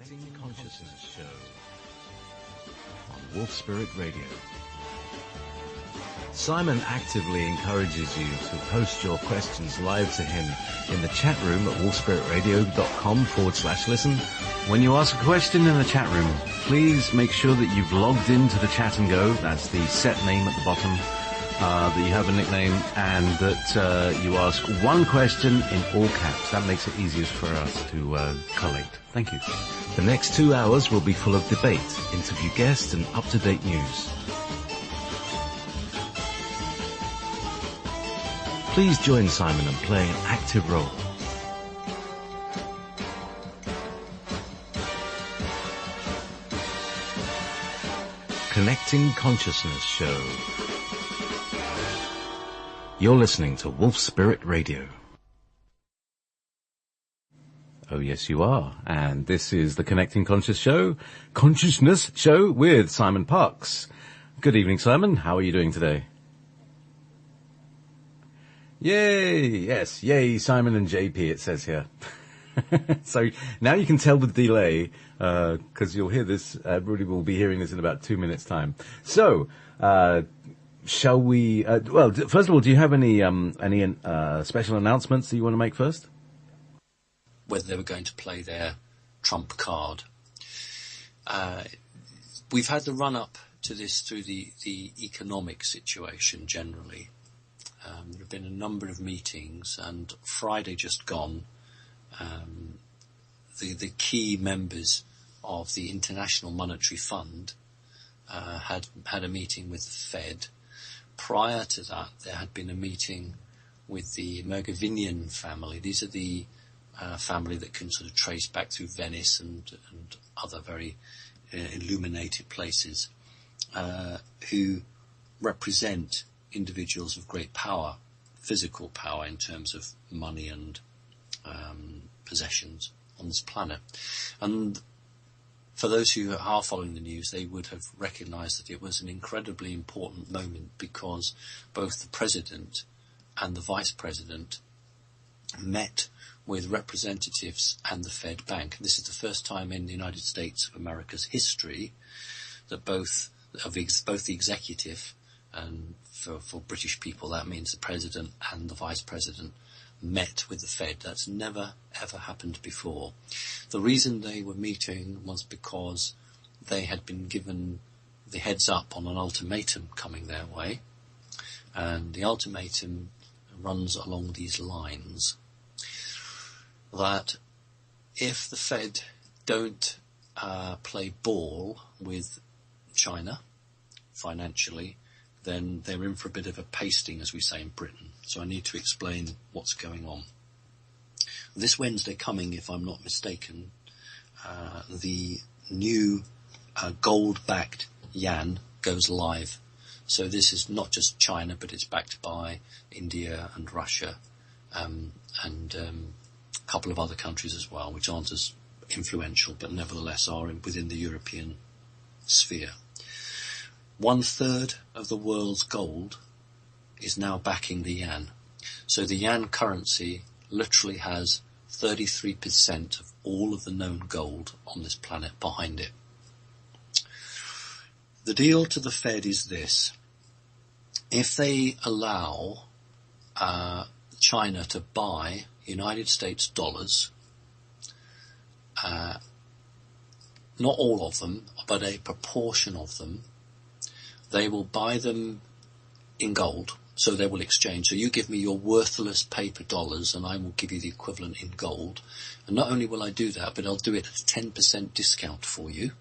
Connecting Consciousness Show on Wolf Spirit Radio. Simon actively encourages you to post your questions live to him in the chat room at wolfspiritradio.com/listen. When you ask a question in the chat room, please make sure that you've logged into the Chat and Go. That's the set name at the bottom, that you have a nickname, and that you ask one question in all caps. That makes it easiest for us to collate. Thank you. The next 2 hours will be full of debate, interview guests, and up-to-date news. Please join Simon and play an active role. Connecting Consciousness Show. You're listening to Wolf Spirit Radio. Oh, yes, you are. And this is the Connecting Consciousness Show with Simon Parkes. Good evening, Simon. How are you doing today? Yay! Yes, yay, Simon and JP, it says here. So now you can tell the delay, because you'll hear this, everybody will be hearing this in about 2 minutes' time. So, shall we, well, first of all, do you have any special announcements that you want to make first? Whether they were going to play their trump card. We've had the run-up to this through the economic situation generally. There have been a number of meetings, and Friday just gone, the key members of the International Monetary Fund had a meeting with the Fed. Prior to that, there had been a meeting with the Mergavinian family. These are the family that can sort of trace back through Venice and other very illuminated places, who represent individuals of great power, physical power in terms of money and possessions on this planet. And for those who are following the news, they would have recognized that it was an incredibly important moment, because both the president and the vice president met with representatives and the Fed Bank. This is the first time in the United States of America's history that both the executive, and for British people that means the president and the vice president, met with the Fed. That's never ever happened before. The reason they were meeting was because they had been given the heads up on an ultimatum coming their way, and the ultimatum runs along these lines: that if the Fed don't play ball with China financially, then they're in for a bit of a pasting, as we say in Britain. So I need to explain what's going on. This Wednesday coming, if I'm not mistaken, the new gold-backed yuan goes live. So this is not just China, but it's backed by India and Russia, and a couple of other countries as well, which aren't as influential, but nevertheless are within the European sphere. 1/3 of the world's gold is now backing the yuan. So the yuan currency literally has 33% of all of the known gold on this planet behind it. The deal to the Fed is this: if they allow China to buy United States dollars, not all of them, but a proportion of them, they will buy them in gold, so they will exchange. So you give me your worthless paper dollars and I will give you the equivalent in gold. And not only will I do that, but I'll do it at a 10% discount for you.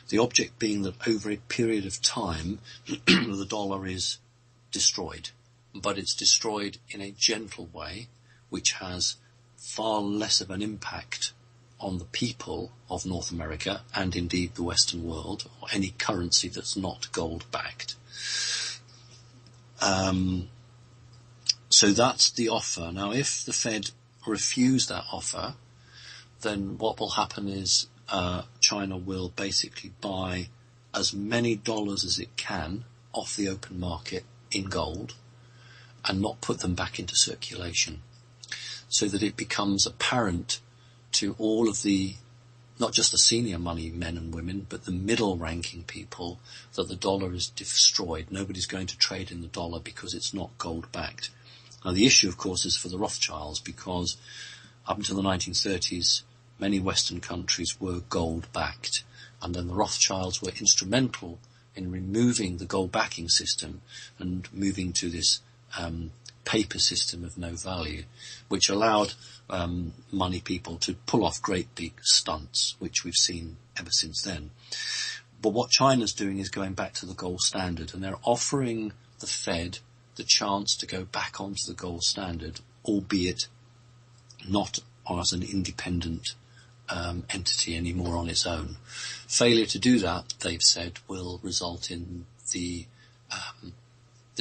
The object being that over a period of time, the dollar is destroyed. But it's destroyed in a gentle way, which has far less of an impact on the people of North America and indeed the Western world, or any currency that's not gold-backed. So that's the offer. Now, if the Fed refuse that offer, then what will happen is China will basically buy as many dollars as it can off the open market in gold and not put them back into circulation, so that it becomes apparent to all of the not just the senior money men and women, but the middle-ranking people, that the dollar is destroyed. Nobody's going to trade in the dollar because it's not gold-backed. Now, the issue, of course, is for the Rothschilds, because up until the 1930s, many Western countries were gold-backed, and then the Rothschilds were instrumental in removing the gold backing system and moving to this paper system of no value, which allowed money people to pull off great big stunts, which we've seen ever since then. But what China's doing is going back to the gold standard, and they're offering the Fed the chance to go back onto the gold standard, albeit not as an independent entity anymore on its own. Failure to do that, they've said, will result in the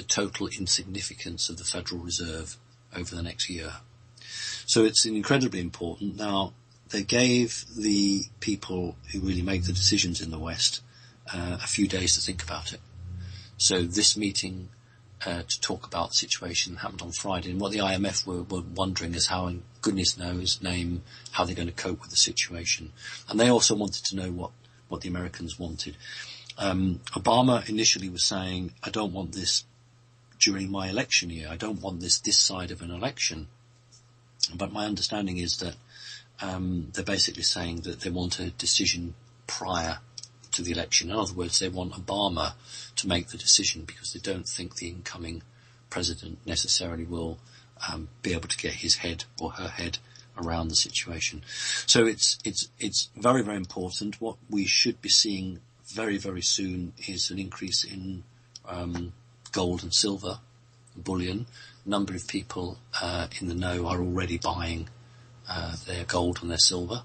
total insignificance of the Federal Reserve over the next year. So it's incredibly important. Now, they gave the people who really make the decisions in the West a few days to think about it. So this meeting to talk about the situation happened on Friday, and what the IMF were wondering is how, in goodness knows name, how they're going to cope with the situation. And they also wanted to know what the Americans wanted. Obama initially was saying, I don't want this during my election year. I don't want this side of an election. But my understanding is that they're basically saying that they want a decision prior to the election. In other words, they want Obama to make the decision, because they don't think the incoming president necessarily will be able to get his head or her head around the situation. So it's very, very important. What we should be seeing very, very soon is an increase in gold and silver, bullion. A number of people in the know are already buying their gold and their silver.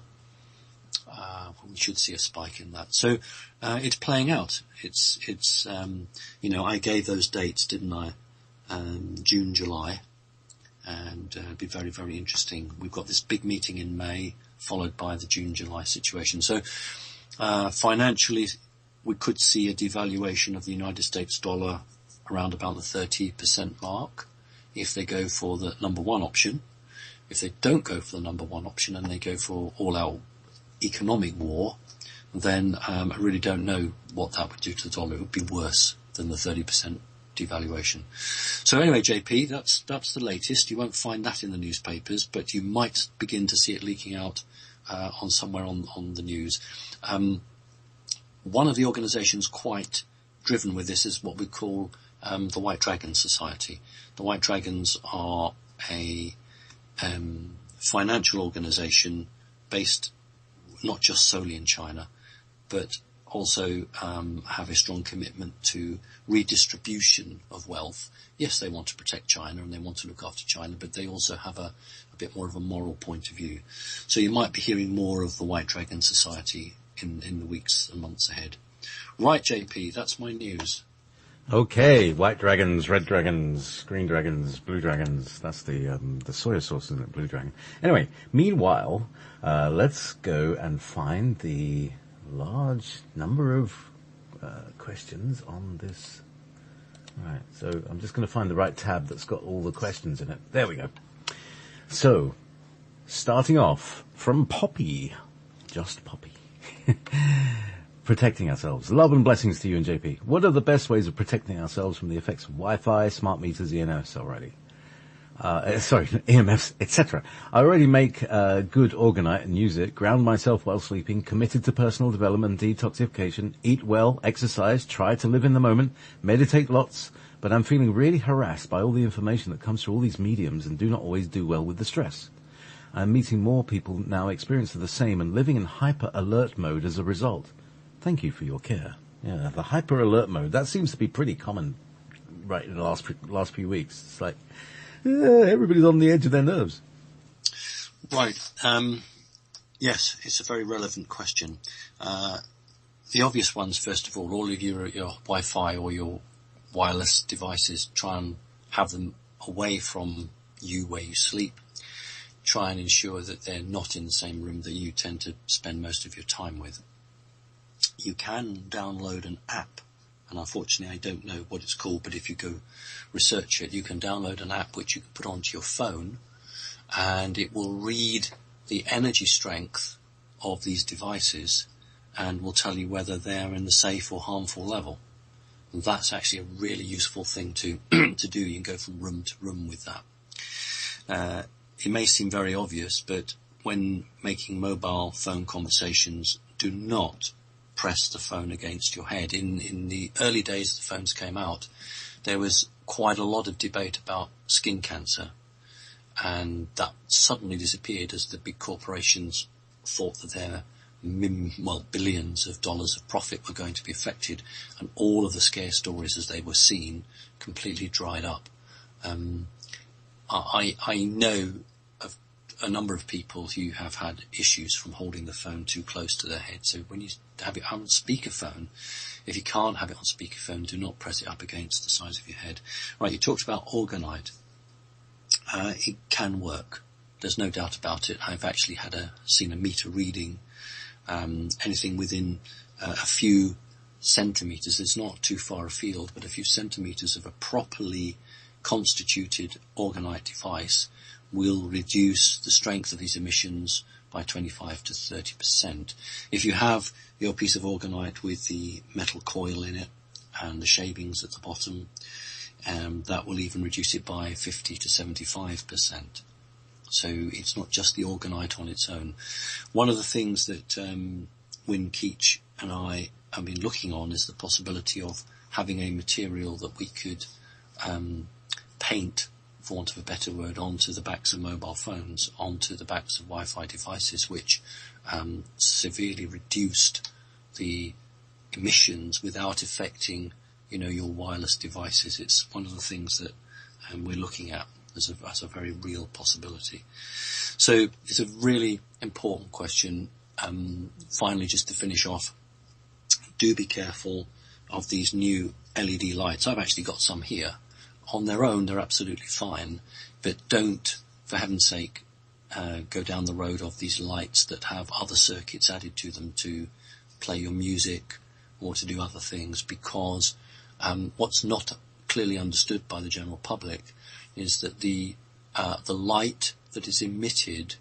We should see a spike in that. So it's playing out. It's I gave those dates, didn't I? June, July, and it'd be very, very interesting. We've got this big meeting in May, followed by the June, July situation. So financially, we could see a devaluation of the United States dollar around about the 30% mark if they go for the number one option. If they don't go for the number one option and they go for all-out economic war, then I really don't know what that would do to the dollar. It would be worse than the 30% devaluation. So anyway, JP, that's the latest. You won't find that in the newspapers, but you might begin to see it leaking out on somewhere on the news. One of the organisations quite driven with this is what we call the White Dragon Society. The White Dragons are a financial organisation based not just solely in China, but also have a strong commitment to redistribution of wealth. Yes, they want to protect China and they want to look after China, but they also have a bit more of a moral point of view. So you might be hearing more of the White Dragon Society in the weeks and months ahead. Right, JP, that's my news. Okay, white dragons, red dragons, green dragons, blue dragons. That's the soy sauce, isn't it? Blue dragon. Anyway, meanwhile, let's go and find the large number of questions on this. Right, so I'm just going to find the right tab that's got all the questions in it. There we go. So, starting off from Poppy, just Poppy. Protecting ourselves. Love and blessings to you and JP. What are the best ways of protecting ourselves from the effects of Wi-Fi, smart meters, EMFs already? EMFs, etc. I already make good orgonite and use it, ground myself while sleeping, committed to personal development and detoxification, eat well, exercise, try to live in the moment, meditate lots, but I'm feeling really harassed by all the information that comes through all these mediums and do not always do well with the stress. I'm meeting more people now experiencing the same and living in hyper-alert mode as a result. Thank you for your care. Yeah, the hyper-alert mode, that seems to be pretty common right in the last few weeks. It's like, everybody's on the edge of their nerves. Right. Yes, it's a very relevant question. The obvious ones, first of all of your Wi-Fi or your wireless devices, try and have them away from you where you sleep. Try and ensure that they're not in the same room that you tend to spend most of your time with. You can download an app, and unfortunately I don't know what it's called, but if you go research it, you can download an app which you can put onto your phone, and it will read the energy strength of these devices and will tell you whether they're in the safe or harmful level. And that's actually a really useful thing to to do. You can go from room to room with that. It may seem very obvious, but when making mobile phone conversations, do not press the phone against your head. In the early days the phones came out, there was quite a lot of debate about skin cancer, and that suddenly disappeared as the big corporations thought that their billions of dollars of profit were going to be affected, and all of the scare stories as they were seen completely dried up. I know of a number of people who have had issues from holding the phone too close to their head. So when you have it on speakerphone, if you can't have it on speakerphone, do not press it up against the sides of your head. Right, you talked about Orgonite. It can work. There's no doubt about it. I've actually seen a meter reading. Anything within a few centimetres, it's not too far afield, but a few centimetres of a properly constituted Orgonite device will reduce the strength of these emissions by 25 to 30%. If you have your piece of Orgonite with the metal coil in it and the shavings at the bottom, that will even reduce it by 50 to 75%. So it's not just the Orgonite on its own. One of the things that Wynne Keach and I have been looking on is the possibility of having a material that we could paint, for want of a better word, onto the backs of mobile phones, onto the backs of Wi-Fi devices, which severely reduced the emissions without affecting, your wireless devices. It's one of the things that we're looking at as a very real possibility. So it's a really important question. Finally, just to finish off, do be careful of these new LED lights. I've actually got some here. On their own, they're absolutely fine, but don't, for heaven's sake, go down the road of these lights that have other circuits added to them to play your music or to do other things, because what's not clearly understood by the general public is that the light that is emitted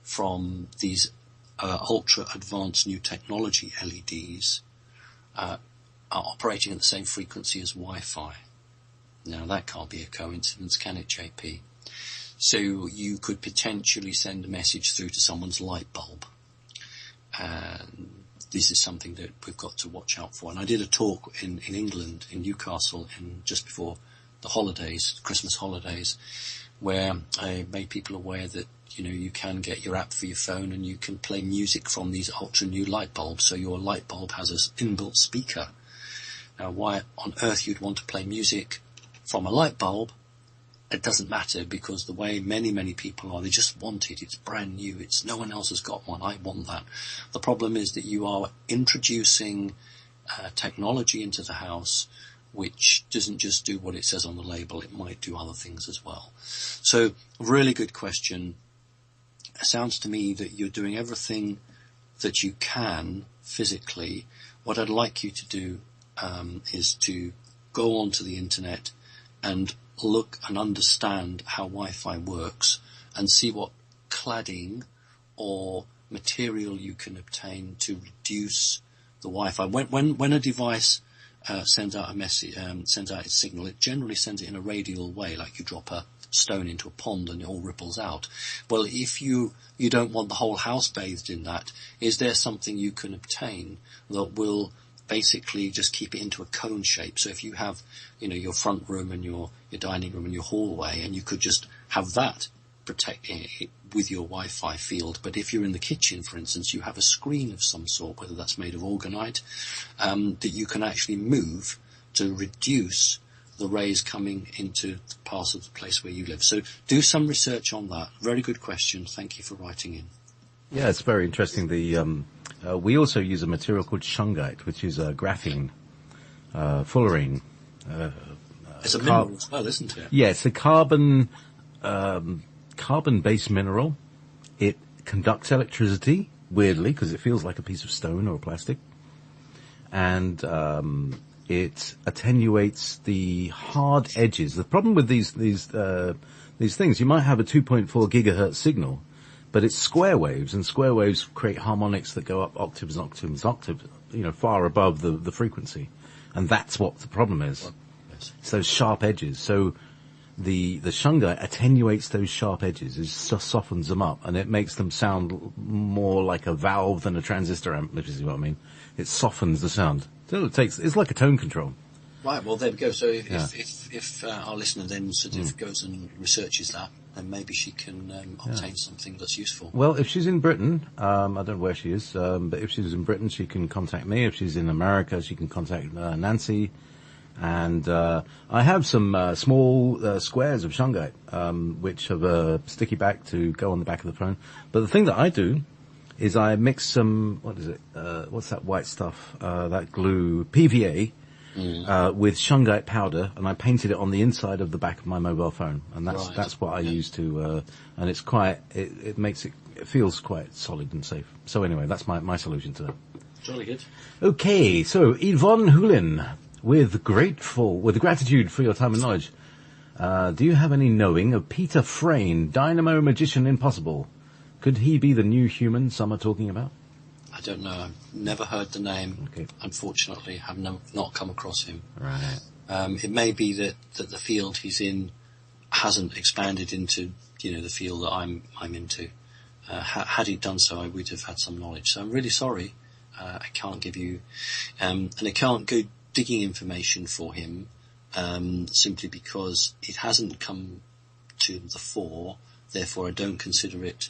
from these ultra advanced new technology LEDs are operating at the same frequency as Wi-Fi. Now that can't be a coincidence, can it, JP? So you could potentially send a message through to someone's light bulb. And this is something that we've got to watch out for. And I did a talk in England, in Newcastle, just before the holidays, Christmas holidays, where I made people aware that, you can get your app for your phone and you can play music from these ultra new light bulbs. So your light bulb has an inbuilt speaker. Now, why on earth you'd want to play music from a light bulb, it doesn't matter, because the way many, many people are, they just want it. It's brand new. No one else has got one. I want that. The problem is that you are introducing technology into the house which doesn't just do what it says on the label. It might do other things as well. So, really good question. It sounds to me that you're doing everything that you can physically. What I'd like you to do is to go onto the internet and look and understand how Wi-Fi works and see what cladding or material you can obtain to reduce the Wi-Fi. When a device sends out a message, sends out its signal, it generally sends it in a radial way, like you drop a stone into a pond and it all ripples out. Well, if you don't want the whole house bathed in that, is there something you can obtain that will basically just keep it into a cone shape? So if you have, your front room and your dining room and your hallway, and you could just have that protect it with your Wi-Fi field. But if you're in the kitchen, for instance, you have a screen of some sort, whether that's made of Orgonite, that you can actually move to reduce the rays coming into parts of the place where you live. So do some research on that. Very good question. Thank you for writing in. Yeah, it's very interesting. We also use a material called shungite, which is graphene, fullerene. It's a mineral as well, isn't it? Yeah, it's a carbon-based mineral. It conducts electricity, weirdly, because it feels like a piece of stone or plastic. And it attenuates the hard edges. The problem with these things, you might have a 2.4 gigahertz signal, but it's square waves, and square waves create harmonics that go up octaves, far above the frequency. And that's what the problem is. Well, yes. It's those sharp edges. So the shungite attenuates those sharp edges, it just softens them up, and it makes them sound more like a valve than a transistor amp, if you see what I mean. It softens the sound. So it's like a tone control. Right, well, there we go. So if our listener then sort of goes and researches that, then maybe she can obtain something that's useful. Well, if she's in Britain, I don't know where she is, but if she's in Britain, she can contact me. If she's in America, she can contact Nancy. And I have some small squares of shungite, which have a sticky back to go on the back of the phone. But the thing that I do is I mix some, what's that white stuff, that glue, PVA, with shungite powder, and I painted it on the inside of the back of my mobile phone. And that's what I use to, and it's quite, it feels quite solid and safe. So anyway, that's my solution to that. Jolly good. Okay, so Yvonne Hulin, with gratitude for your time and knowledge, do you have any knowing of Peter Frayne, Dynamo Magician Impossible? Could he be the new human some are talking about? I don't know. I've never heard the name. Okay. Unfortunately, I've not come across him. Right. It may be that the field he's in hasn't expanded into, the field that I'm into. Had he done so, I would have had some knowledge. So I'm really sorry. I can't give you, and I can't go digging information for him, simply because it hasn't come to the fore. Therefore, I don't consider it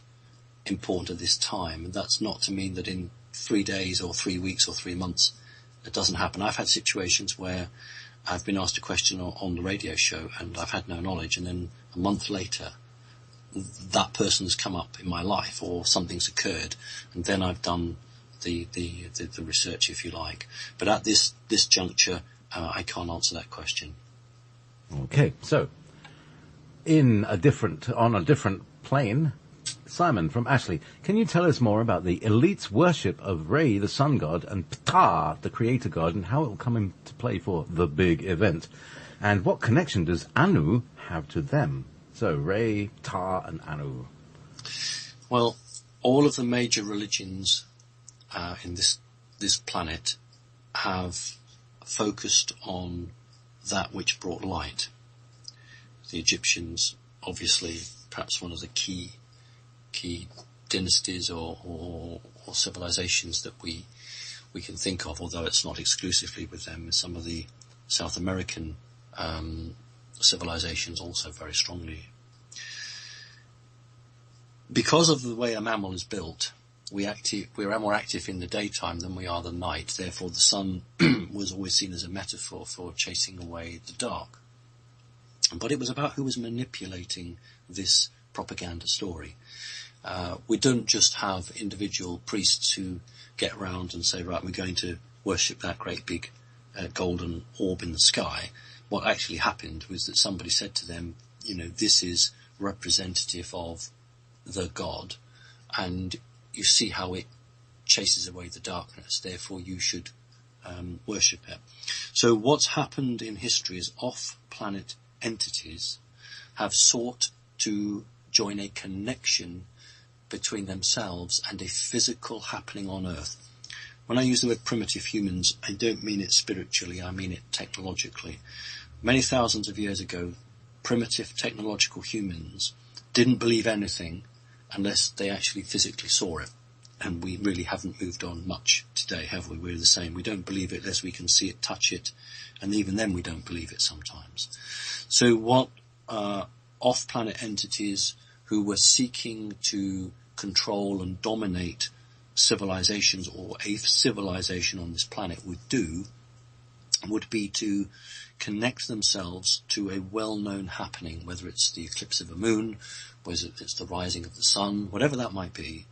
important at this time. And that's not to mean that in 3 days or 3 weeks or 3 months it doesn't happen. I've had situations where I've been asked a question on the radio show and I've had no knowledge, and then a month later that person's come up in my life or something's occurred, and then I've done the research, if you like. But at this juncture, I can't answer that question. Okay, so on a different plane, Simon from Ashley, can you tell us more about the elite's worship of Re, the sun god, and Ptah, the creator god, and how it will come into play for the big event? And what connection does Anu have to them? So Re, Ptah, and Anu. Well, all of the major religions in this planet have focused on that which brought light. The Egyptians, obviously, perhaps one of the key dynasties or civilizations that we can think of, although it's not exclusively with them. Some of the South American civilizations also very strongly. Because of the way a mammal is built, we're more active in the daytime than we are the night. Therefore, the sun was always seen as a metaphor for chasing away the dark. But it was about who was manipulating this propaganda story. We don't just have individual priests who get round and say, right, we're going to worship that great big golden orb in the sky. What actually happened was that somebody said to them, this is representative of the god, and you see how it chases away the darkness, therefore you should worship it. So what's happened in history is off-planet entities have sought to join a connection between themselves and a physical happening on Earth. When I use the word primitive humans, I don't mean it spiritually, I mean it technologically. Many thousands of years ago, primitive technological humans didn't believe anything unless they actually physically saw it. And we really haven't moved on much today, have we? We're the same. We don't believe it unless we can see it, touch it, and even then we don't believe it sometimes. So what off-planet entities who were seeking to control and dominate civilizations, or a civilization on this planet would do, would be to connect themselves to a well-known happening, whether it's the eclipse of a moon, whether it's the rising of the sun, whatever that might be,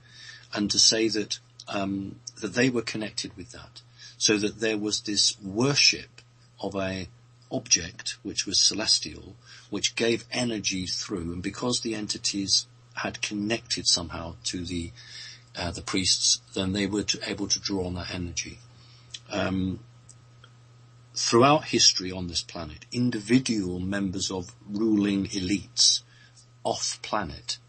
and to say that that they were connected with that, so that there was this worship of a object which was celestial, which gave energy through, and because the entities had connected somehow to the priests, then they were able to draw on that energy. Throughout history on this planet, individual members of ruling elites off planet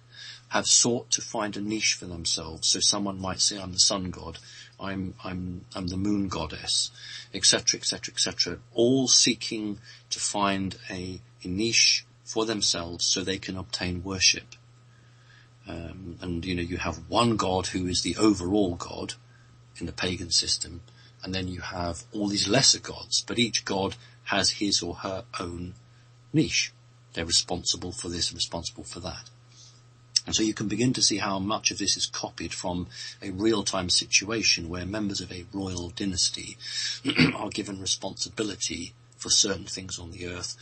have sought to find a niche for themselves. So someone might say, I'm the sun god, I'm the moon goddess, etc., etc., etc., all seeking to find a niche for themselves so they can obtain worship. And you have one god who is the overall god in the pagan system, and then you have all these lesser gods, but each god has his or her own niche. They're responsible for this, responsible for that. And so you can begin to see how much of this is copied from a real-time situation where members of a royal dynasty are given responsibility for certain things on the earth,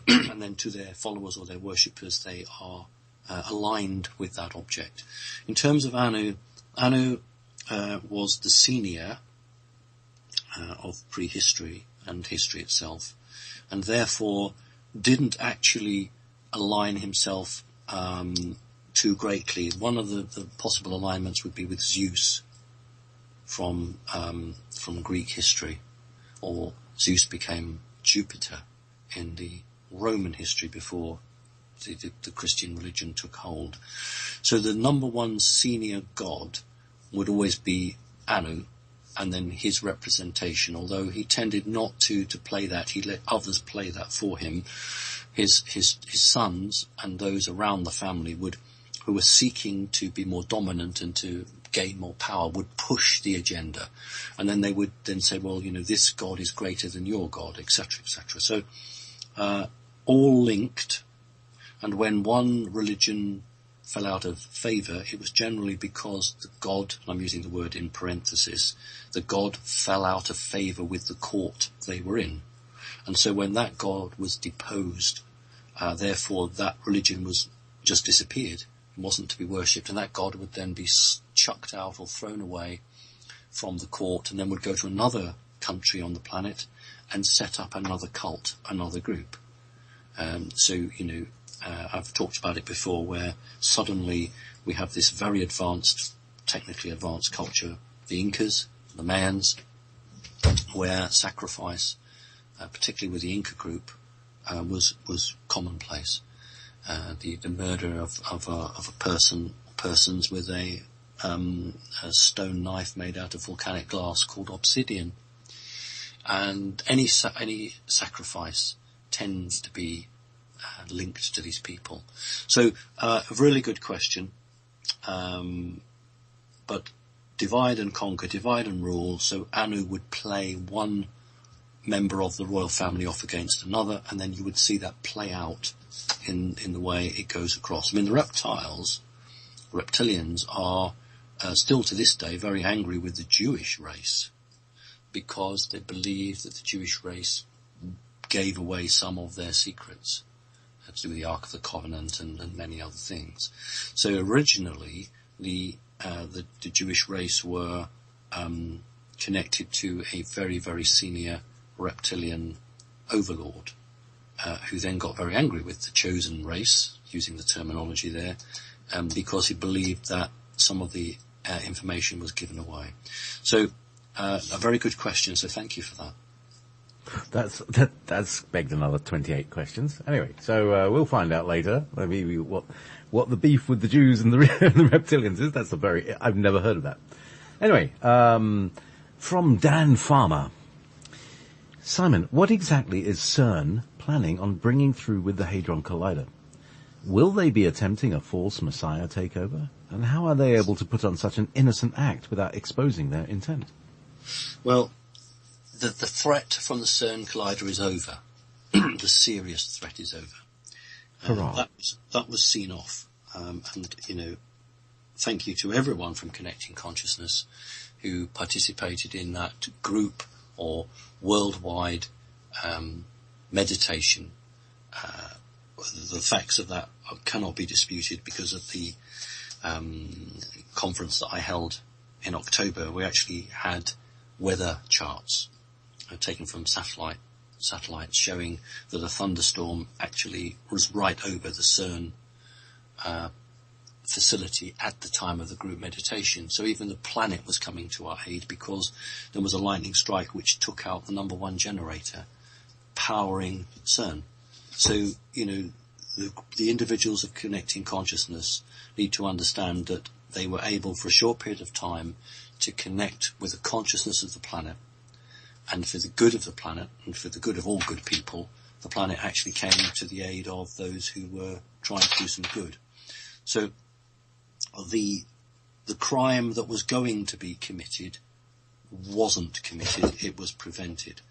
and then to their followers or their worshippers, they are aligned with that object. In terms of Anu, Anu was the senior of prehistory and history itself, and therefore didn't actually align himself too greatly. One of the possible alignments would be with Zeus from Greek history, or Zeus became Jupiter in the Roman history before the Christian religion took hold. So the number one senior god would always be Anu, and then his representation, although he tended not to play that, he let others play that for him. His sons and those around the family who were seeking to be more dominant and to gain more power would push the agenda, and then they would then say, well, this god is greater than your god, etc., etc. So all linked, and when one religion fell out of favour, it was generally because the god, and I'm using the word in parenthesis, the god fell out of favour with the court they were in. And so when that god was deposed, therefore that religion was just disappeared. It wasn't to be worshipped, and that god would then be chucked out or thrown away from the court, and then would go to another country on the planet and set up another cult, another group. I've talked about it before, where suddenly we have this very advanced, technically advanced culture, the Incas, the Mayans, where sacrifice, particularly with the Inca group, was commonplace. The murder of persons with a stone knife made out of volcanic glass called obsidian, and any sacrifice tends to be linked to these people. So a really good question, but divide and conquer, divide and rule. So Anu would play one member of the royal family off against another, and then you would see that play out in the way it goes across. I mean, the reptilians are still to this day very angry with the Jewish race, because they believe that the Jewish race gave away some of their secrets to do with the Ark of the Covenant and many other things. So originally, the Jewish race were connected to a very, very senior reptilian overlord, who then got very angry with the chosen race, using the terminology there, because he believed that some of the information was given away. So a very good question, so thank you for that. That's begged another 28 questions. Anyway, so we'll find out later maybe what the beef with the Jews and the reptilians is. I've never heard of that. Anyway, from Dan Farmer. Simon, what exactly is CERN planning on bringing through with the Hadron Collider? Will they be attempting a false Messiah takeover? And how are they able to put on such an innocent act without exposing their intent? Well, the threat from the CERN Collider is over. The serious threat is over. That was seen off. And thank you to everyone from Connecting Consciousness who participated in that group or worldwide meditation. The facts of that cannot be disputed because of the conference that I held in October. We actually had weather charts taken from satellites showing that a thunderstorm actually was right over the CERN facility at the time of the group meditation. So even the planet was coming to our aid, because there was a lightning strike which took out the number one generator powering CERN. So, the individuals of Connecting Consciousness need to understand that they were able for a short period of time to connect with the consciousness of the planet, and for the good of the planet and for the good of all good people, the planet actually came to the aid of those who were trying to do some good. So the crime that was going to be committed wasn't committed, it was prevented.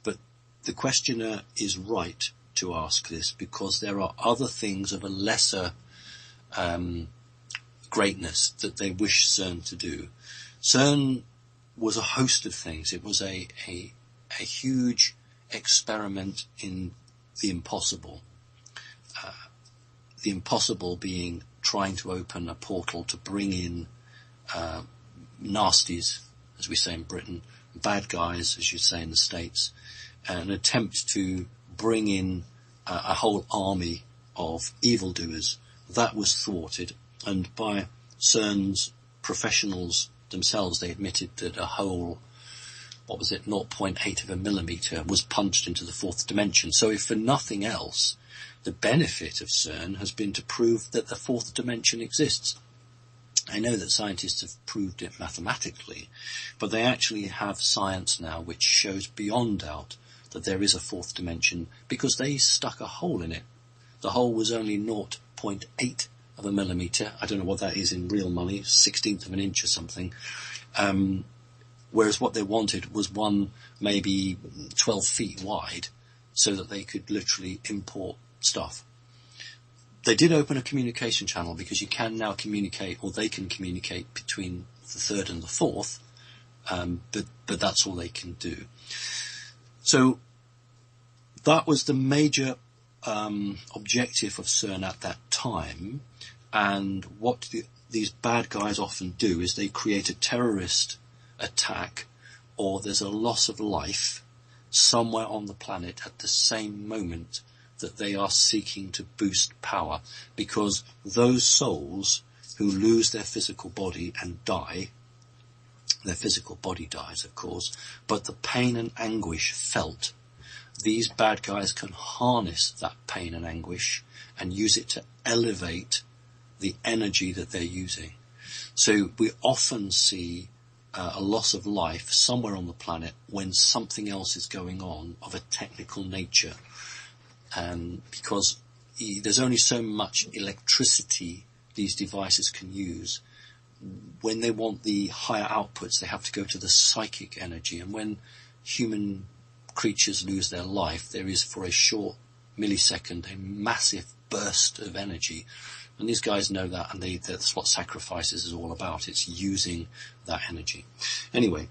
But the questioner is right to ask this, because there are other things of a lesser greatness that they wish CERN to do. CERN was a host of things. It was a huge experiment in the impossible. The impossible being trying to open a portal to bring in nasties, as we say in Britain, bad guys, as you say in the States, an attempt to bring in a whole army of evildoers. That was thwarted, and by CERN's professionals themselves, they admitted that a whole, 0.8 of a millimetre was punched into the fourth dimension. So if for nothing else, the benefit of CERN has been to prove that the fourth dimension exists. I know that scientists have proved it mathematically, but they actually have science now which shows beyond doubt that there is a fourth dimension, because they stuck a hole in it. The hole was only 0.8 of a millimetre. I don't know what that is in real money, 16th of an inch or something. Whereas what they wanted was one maybe 12 feet wide, so that they could literally import stuff. They did open a communication channel, because you can now communicate, or they can communicate between the third and the fourth, but that's all they can do. So that was the major objective of CERN at that time, and what these bad guys often do is they create a terrorist attack, or there's a loss of life somewhere on the planet at the same moment that they are seeking to boost power, because those souls who lose their physical body and die, their physical body dies, of course, but the pain and anguish felt, these bad guys can harness that pain and anguish and use it to elevate the energy that they're using. So we often see a loss of life somewhere on the planet when something else is going on of a technical nature. Because there's only so much electricity these devices can use. When they want the higher outputs, they have to go to the psychic energy. And when human creatures lose their life, there is, for a short millisecond, a massive burst of energy. And these guys know that, and that's what Sacrifices is all about. It's using that energy. Anyway.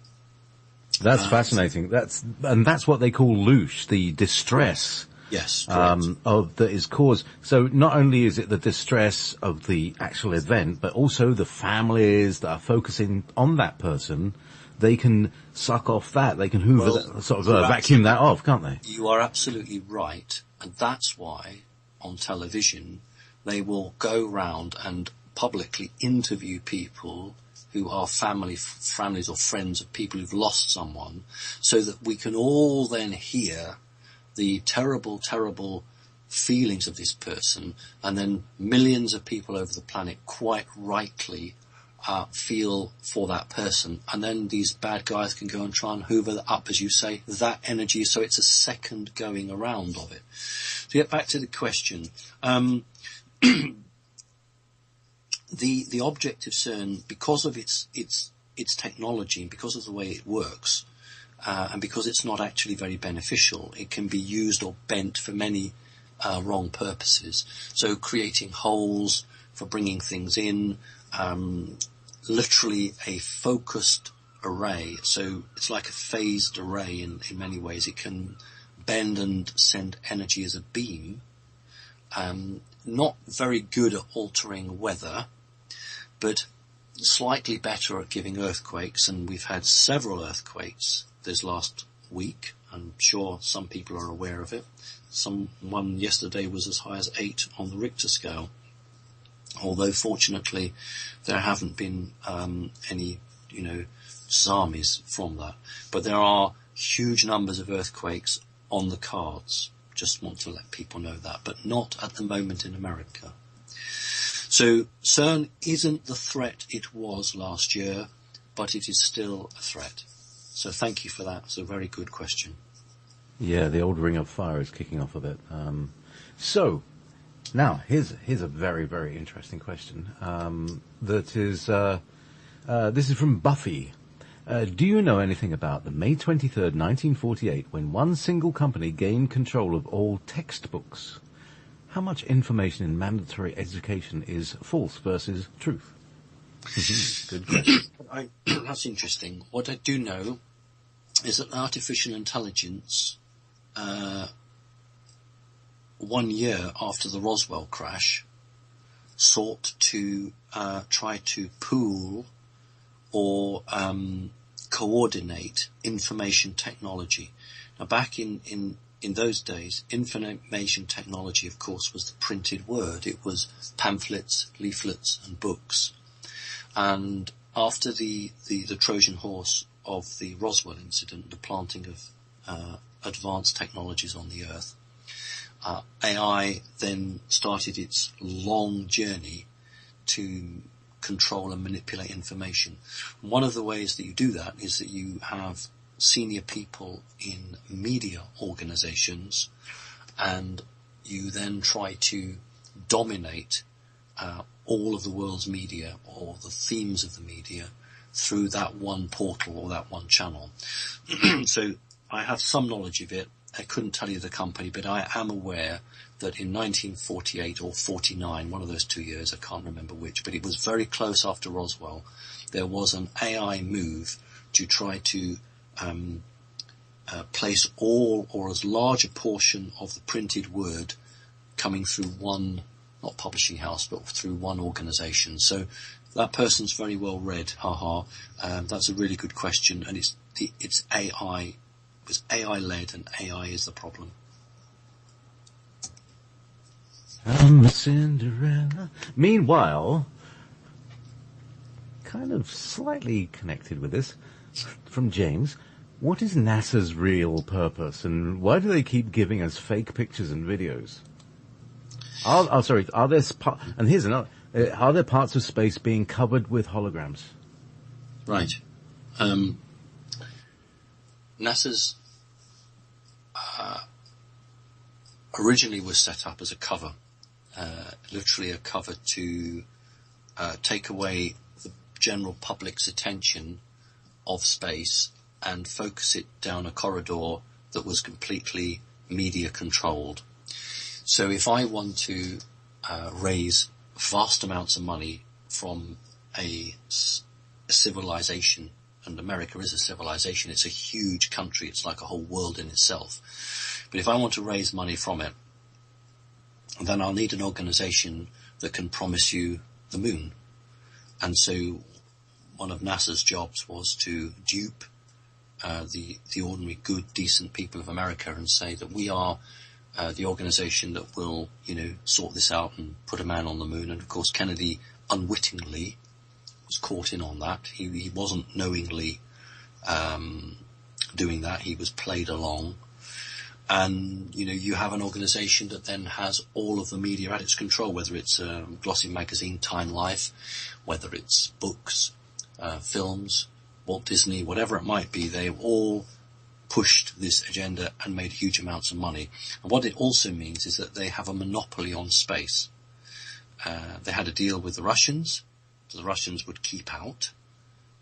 That's fascinating. That's what they call louche, the distress. Yes, that is caused. So not only is it the distress of the actual event, but also the families that are focusing on that person, they can suck off that. They can vacuum that off, can't they? You are absolutely right. And that's why on television they will go round and publicly interview people who are families or friends of people who've lost someone, so that we can all then hear the terrible, terrible feelings of this person, and then millions of people over the planet quite rightly feel for that person, and then these bad guys can go and try and hoover up, as you say, that energy, so it's a second going around of it. To get back to the question, the object of CERN, because of its technology and because of the way it works, and because it's not actually very beneficial, it can be used or bent for many wrong purposes. So creating holes for bringing things in, literally a focused array. So it's like a phased array in many ways. It can bend and send energy as a beam. Not very good at altering weather, but slightly better at giving earthquakes, and we've had several earthquakes this last week. I'm sure some people are aware of it. One yesterday was as high as 8 on the Richter scale, although fortunately there haven't been any tsunamis from that. But there are huge numbers of earthquakes on the cards Just want to let people know that, but not at the moment in America. So CERN isn't the threat it was last year, but it is still a threat. So thank you for that. It's a very good question. Yeah, the old ring of fire is kicking off a bit. So, now, here's a very, very interesting question. That is, this is from Buffy. Do you know anything about the May 23rd, 1948, when one single company gained control of all textbooks? How much information in mandatory education is false versus truth? Good question. That's interesting. What I do know is that artificial intelligence, 1 year after the Roswell crash, sought to try to pool or coordinate information technology. Now, back in those days, information technology, of course, was the printed word. It was pamphlets, leaflets, and books. And after the Trojan horse of the Roswell incident, the planting of advanced technologies on the Earth, AI then started its long journey to control and manipulate information. One of the ways that you do that is that you have senior people in media organizations, and you then try to dominate all of the world's media or the themes of the media through that one portal or that one channel. So I have some knowledge of it. I couldn't tell you the company, but I am aware that in 1948 or 49, one of those 2 years, I can't remember which, but it was very close after Roswell, there was an AI move to try to place all or as large a portion of the printed word coming through one, not publishing house, but through one organization. So that person's very well read, that's a really good question, and it's AI. It was AI-led, and AI is the problem. I'm a Cinderella. Meanwhile, kind of slightly connected with this, from James, what is NASA's real purpose, and why do they keep giving us fake pictures and videos? Are there parts of space being covered with holograms? Right. NASA's originally was set up as a cover, literally a cover to take away the general public's attention of space and focus it down a corridor that was completely media controlled. So if I want to raise vast amounts of money from a civilization, and America is a civilization, it's a huge country, it's like a whole world in itself. But if I want to raise money from it, then I'll need an organization that can promise you the moon. And so one of NASA's jobs was to dupe the ordinary, good, decent people of America and say that we are the organization that will, sort this out and put a man on the moon. And of course, Kennedy unwittingly was caught in on that. He wasn't knowingly doing that. He was played along. And, you have an organization that then has all of the media at its control, whether it's a glossy magazine, Time Life, whether it's books, films, Walt Disney, whatever it might be. They've all pushed this agenda and made huge amounts of money. And what it also means is that they have a monopoly on space. They had a deal with the Russians. So the Russians would keep out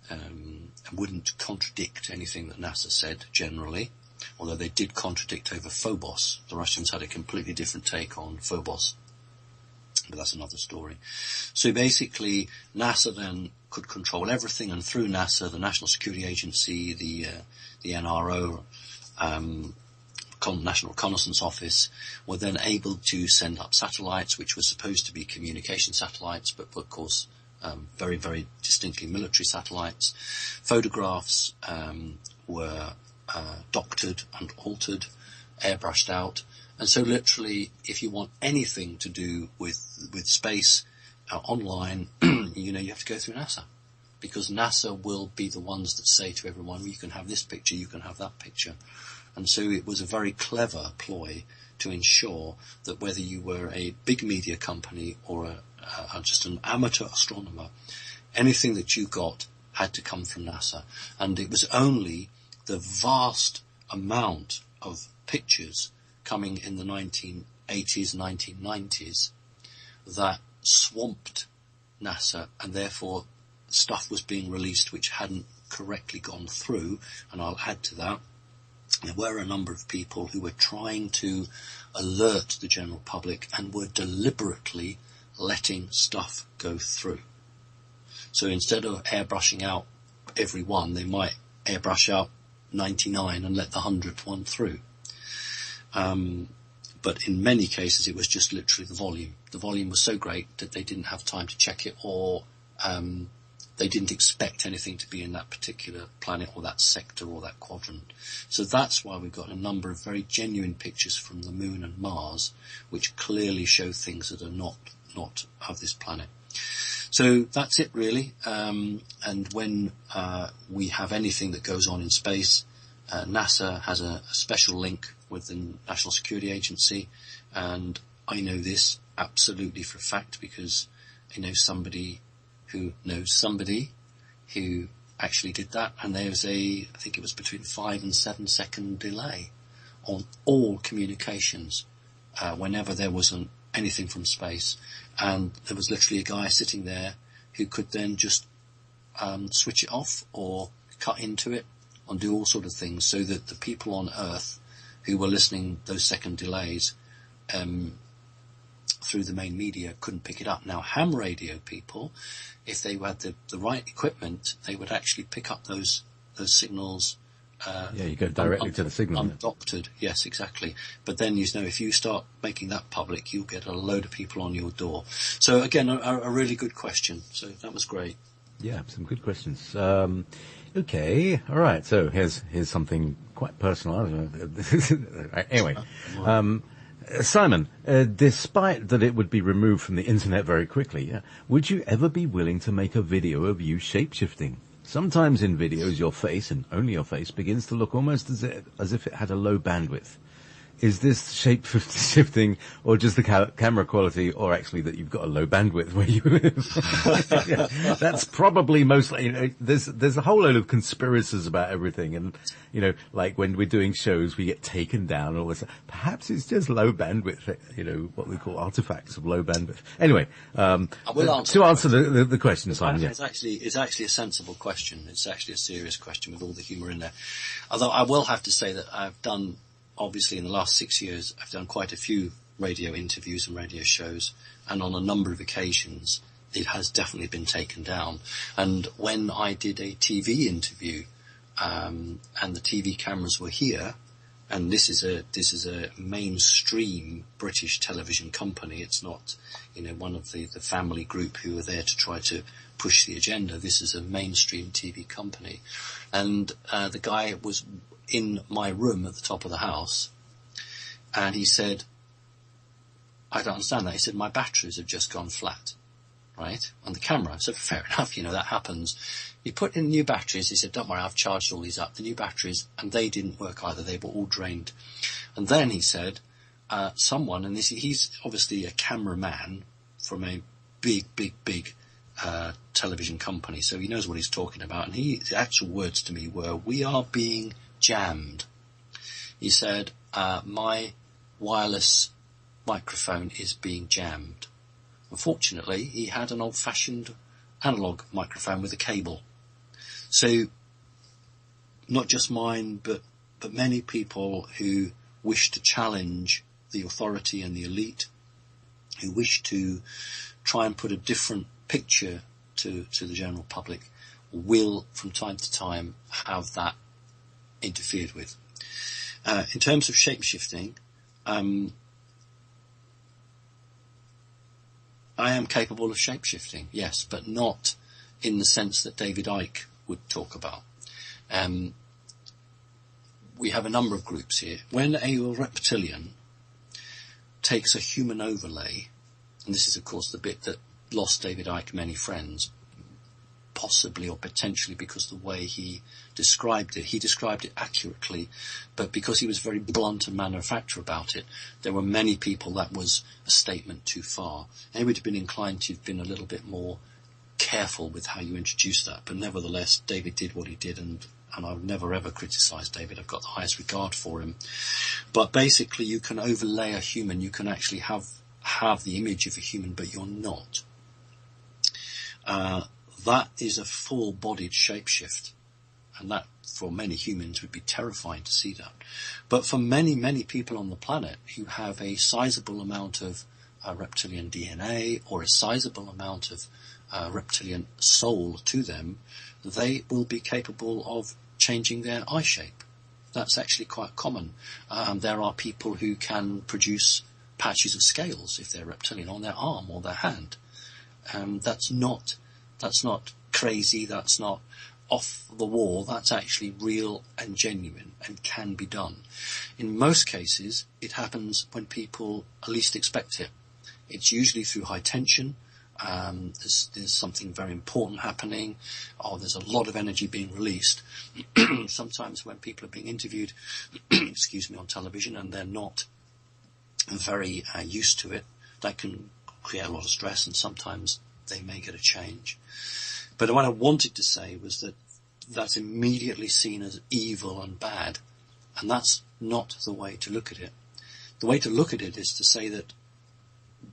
and wouldn't contradict anything that NASA said generally, although they did contradict over Phobos. The Russians had a completely different take on Phobos, but that's another story. So basically, NASA then could control everything, and through NASA, the National Security Agency, the NRO, National Reconnaissance Office, were then able to send up satellites, which were supposed to be communication satellites, but of course, very, very distinctly military satellites. Photographs were doctored and altered, airbrushed out. And so literally, if you want anything to do with space online, you have to go through NASA, because NASA will be the ones that say to everyone, well, you can have this picture, you can have that picture. And so it was a very clever ploy to ensure that whether you were a big media company or just an amateur astronomer, anything that you got had to come from NASA. And it was only the vast amount of pictures coming in the 1980s, 1990s that swamped NASA, and therefore stuff was being released which hadn't correctly gone through. And I'll add to that, there were a number of people who were trying to alert the general public and were deliberately letting stuff go through. So instead of airbrushing out every one, they might airbrush out 99 and let the 100th one through. But in many cases, it was just literally the volume. The volume was so great that they didn't have time to check it, or they didn't expect anything to be in that particular planet or that sector or that quadrant. So that's why we've got a number of very genuine pictures from the Moon and Mars, which clearly show things that are not of this planet. So that's it, really. And when we have anything that goes on in space, NASA has a special link with the National Security Agency, and I know this absolutely for a fact because I know somebody who knows somebody who actually did that, and there was I think it was between 5 and 7 second delay on all communications whenever there wasn't anything from space, and there was literally a guy sitting there who could then just switch it off or cut into it and do all sort of things, so that the people on Earth who were listening those second delays through the main media couldn't pick it up. Now, ham radio people, if they had the right equipment, they would actually pick up those signals. You go directly to the signal. Undoctored, yes, exactly. But then, if you start making that public, you'll get a load of people on your door. So again, a really good question. So that was great. Yeah, some good questions. Okay, all right. So here's something quite personal. Anyway, Simon, despite that it would be removed from the internet very quickly, would you ever be willing to make a video of you shapeshifting? Sometimes in videos, your face, and only your face, begins to look almost as if it had a low bandwidth. Is this shape-shifting, or just the camera quality, or actually that you've got a low bandwidth where you live? That's probably mostly, there's a whole load of conspiracies about everything, and, like when we're doing shows, we get taken down and all this. Perhaps it's just low bandwidth, what we call artifacts of low bandwidth. Anyway, to answer the question, Simon, It's actually a sensible question. It's actually a serious question with all the humour in there. Although I will have to say that I've done, obviously in the last 6 years, I've done quite a few radio interviews and radio shows, and on a number of occasions it has definitely been taken down. And when I did a TV interview, and the TV cameras were here, and this is a mainstream British television company, it's not, one of the family group who are there to try to push the agenda. This is a mainstream TV company. And the guy was in my room at the top of the house, and he said, I don't understand that. He said, my batteries have just gone flat, right, on the camera. So fair enough, that happens. He put in new batteries. He said, don't worry, I've charged all these up, the new batteries, and they didn't work either. They were all drained. And then he said, someone, and he's obviously a cameraman from a big television company, so he knows what he's talking about. And the actual words to me were, we are being jammed. He said, my wireless microphone is being jammed. Unfortunately, he had an old-fashioned analog microphone with a cable. So, not just mine, but many people who wish to challenge the authority and the elite, who wish to try and put a different picture to the general public, will, from time to time, have that interfered with. In terms of shape-shifting, I am capable of shape-shifting, yes, but not in the sense that David Icke would talk about. We have a number of groups here. When a reptilian takes a human overlay, and this is, of course, the bit that lost David Icke many friends, possibly or potentially because the way he described it accurately, but because he was very blunt and matter-of-fact about it, there were many people that was a statement too far. And he would have been inclined to have been a little bit more careful with how you introduce that. But nevertheless, David did what he did, and I would never ever criticise David. I've got the highest regard for him. But basically, you can overlay a human. You can actually have the image of a human, but you're not. That is a full-bodied shapeshift, and that for many humans would be terrifying to see that. But for many, many people on the planet who have a sizable amount of reptilian DNA or a sizable amount of reptilian soul to them, they will be capable of changing their eye shape. That's actually quite common. There are people who can produce patches of scales, if they're reptilian, on their arm or their hand. That's not crazy, that's not off the wall, that's actually real and genuine and can be done. In most cases, it happens when people least expect it. It's usually through high tension. There's something very important happening, or there's a lot of energy being released. Sometimes when people are being interviewed, on television, and they're not very used to it, that can create a lot of stress, and sometimes they may get a change. But what I wanted to say was that that's immediately seen as evil and bad, and that's not the way to look at it. The way to look at it is to say that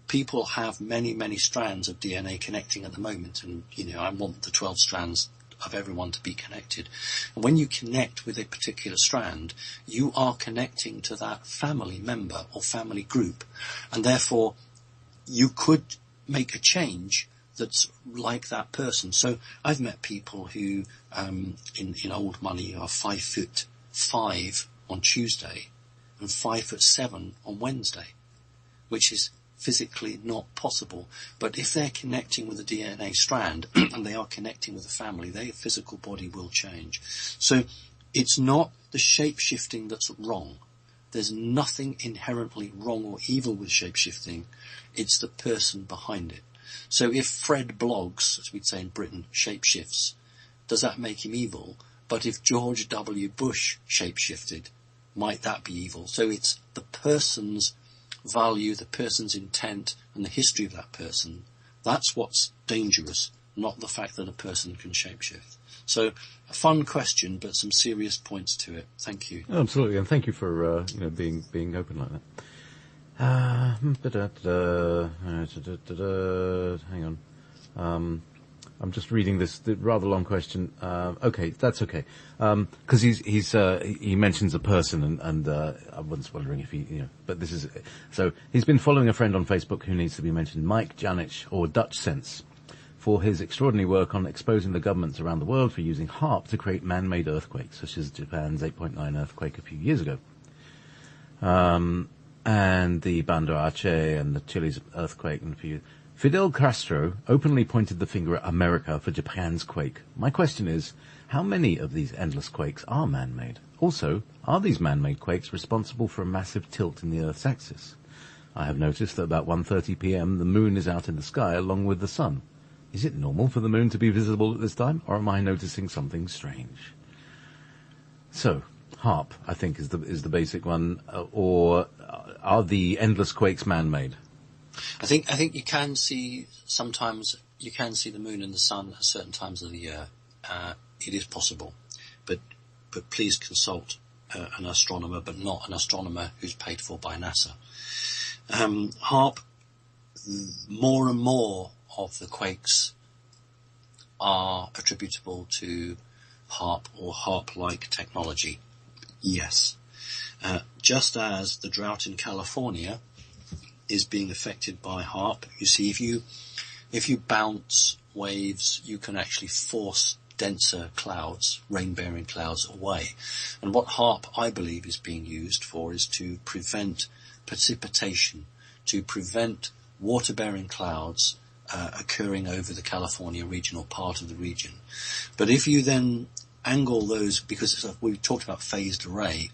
people have many, many strands of DNA connecting at the moment, and, I want the 12 strands of everyone to be connected. And when you connect with a particular strand, you are connecting to that family member or family group, and therefore you could make a change that's like that person. So I've met people who, in old money, are 5'5" on Tuesday and 5'7" on Wednesday, which is physically not possible. But if they're connecting with a DNA strand and they are connecting with a family, their physical body will change. So it's not the shape-shifting that's wrong. There's nothing inherently wrong or evil with shape-shifting. It's the person behind it. So if Fred Bloggs, as we'd say in Britain, shape-shifts, does that make him evil? But if George W. Bush shape-shifted, might that be evil? So it's the person's value, the person's intent, and the history of that person. That's what's dangerous, not the fact that a person can shapeshift. So a fun question, but some serious points to it. Thank you. Oh, absolutely, and thank you for being open like that. Hang on. I'm just reading this rather long question. Okay, that's okay. Because he mentions a person, and I was wondering if but this is so. He's been following a friend on Facebook who needs to be mentioned, Mike Janich, or Dutch Sense, for his extraordinary work on exposing the governments around the world for using HAARP to create man-made earthquakes, such as Japan's 8.9 earthquake a few years ago. And the Banda Aceh and the Chile's earthquake and a few. Fidel Castro openly pointed the finger at America for Japan's quake. My question is, how many of these endless quakes are man-made? Also, are these man-made quakes responsible for a massive tilt in the Earth's axis? I have noticed that about 1:30 p.m. the moon is out in the sky along with the sun. Is it normal for the moon to be visible at this time, or am I noticing something strange? So, HAARP, I think, is the basic one, or are the endless quakes man-made? I think you can see the moon and the sun at certain times of the year. It is possible, but please consult an astronomer, but not an astronomer who's paid for by NASA. HAARP, more and more of the quakes are attributable to HAARP or HAARP-like technology. Yes. Just as the drought in California is being affected by HAARP. You see, if you bounce waves, you can actually force denser clouds, rain-bearing clouds, away. And what HAARP, I believe, is being used for is to prevent precipitation, to prevent water-bearing clouds occurring over the California region or part of the region. But if you then angle those, because we talked about phased array,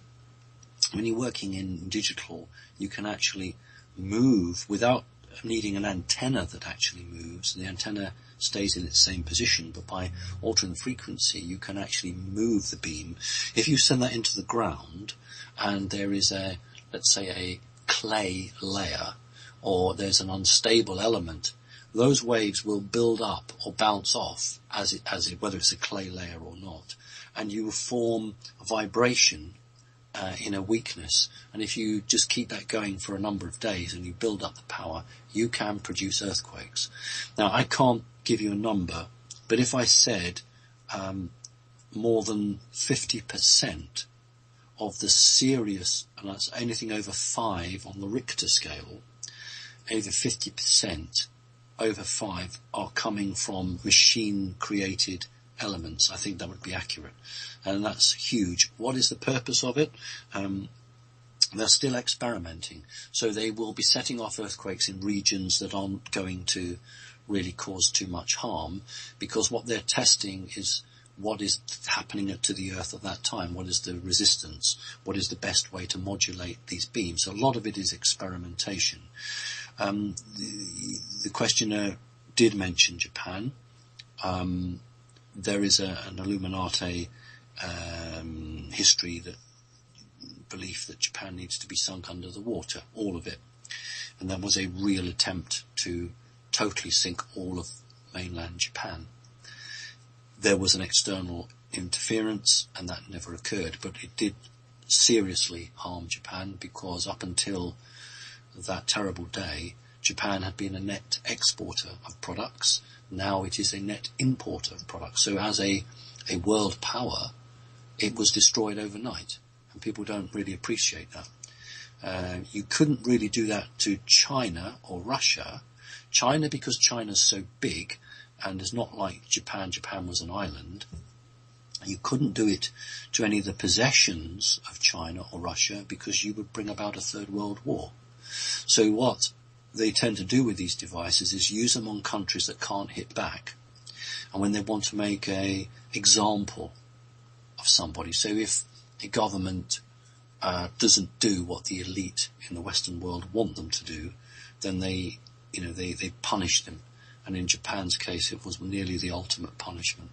when you're working in digital, you can actually move without needing an antenna that actually moves. The antenna stays in its same position, but by altering the frequency, you can actually move the beam. If you send that into the ground, and there is let's say a clay layer, or there's an unstable element, those waves will build up or bounce off whether it's a clay layer or not, and you will form a vibration in a weakness. And if you just keep that going for a number of days and you build up the power, you can produce earthquakes. Now, I can't give you a number, but if I said more than 50% of the serious, and that's anything over 5 on the Richter scale, over 50% over 5 are coming from machine-created elements, I think that would be accurate. And that's huge. What is the purpose of it? They're still experimenting. So they will be setting off earthquakes in regions that aren't going to really cause too much harm, because what they're testing is what is happening to the Earth at that time, what is the resistance, what is the best way to modulate these beams. So a lot of it is experimentation. The questioner did mention Japan. There is an Illuminati history, that belief that Japan needs to be sunk under the water, all of it. And there was a real attempt to totally sink all of mainland Japan. There was an external interference, and that never occurred, but it did seriously harm Japan, because up until that terrible day, Japan had been a net exporter of products. Now it is a net importer of products. So as a world power, it was destroyed overnight, and people don't really appreciate that. You couldn't really do that to China or Russia. China, because China's so big and is not like Japan. Japan was an island. You couldn't do it to any of the possessions of China or Russia, because you would bring about a third world war. So what they tend to do with these devices is use them on countries that can't hit back, and when they want to make a example of somebody. So if a government doesn't do what the elite in the Western world want them to do, then they punish them. And in Japan's case, it was nearly the ultimate punishment.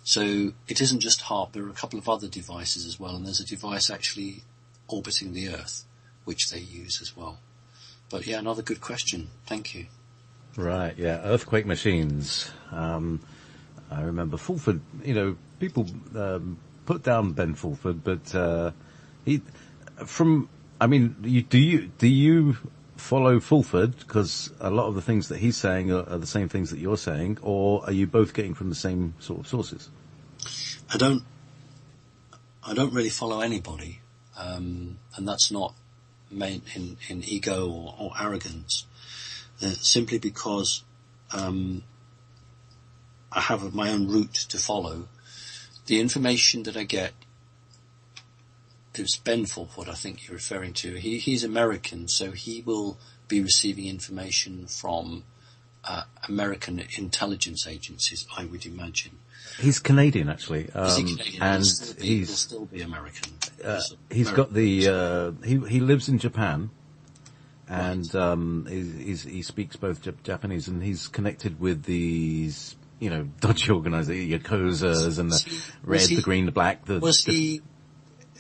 So it isn't just HAARP. There are a couple of other devices as well, and there's a device actually orbiting the Earth, which they use as well. But yeah, another good question. Thank you. Right, yeah, earthquake machines. I remember Fulford, people put down Ben Fulford, but do you follow Fulford? Because a lot of the things that he's saying are the same things that you're saying, or are you both getting from the same sort of sources? I don't really follow anybody, and that's not made in ego or arrogance, simply because I have my own route to follow. The information that I get, it's Ben Fulford, I think you're referring to. He's American, so he will be receiving information from American intelligence agencies, I would imagine. He's Canadian, actually. Is he Canadian? And he'll still be American. He's got the he lives in Japan, and he speaks both Japanese, and he's connected with these dodgy organizations, Yakuza's, and the red, the green, the black. Was he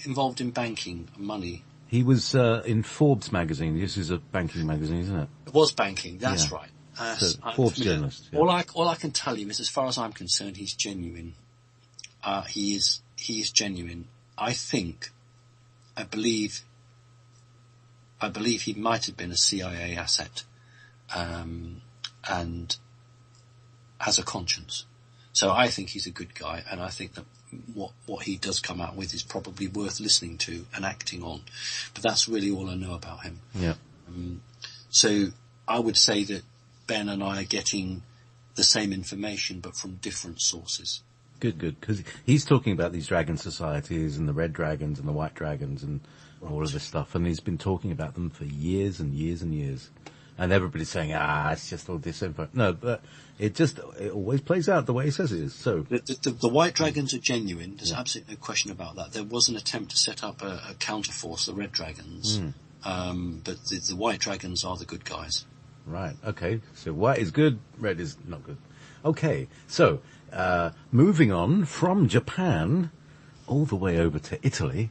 involved in banking and money? He was in Forbes magazine. This is a banking magazine, isn't it? It was banking. That's right. So, Forbes journalist. Yeah. All I can tell you is, as far as I'm concerned, he's genuine. He is genuine. I believe he might have been a CIA asset, and has a conscience. So I think he's a good guy, and I think that what he does come out with is probably worth listening to and acting on. But that's really all I know about him. Yeah. So I would say that Ben and I are getting the same information, but from different sources. Good, because he's talking about these dragon societies and the red dragons and the white dragons and all of this stuff, and he's been talking about them for years and years and years. And everybody's saying, it's just all disinfo. No, but it always plays out the way he says it is. So the white dragons are genuine. There's absolutely no question about that. There was an attempt to set up a counterforce, the red dragons, but the white dragons are the good guys. Right. Okay. So white is good, red is not good. Okay, so moving on from Japan all the way over to Italy.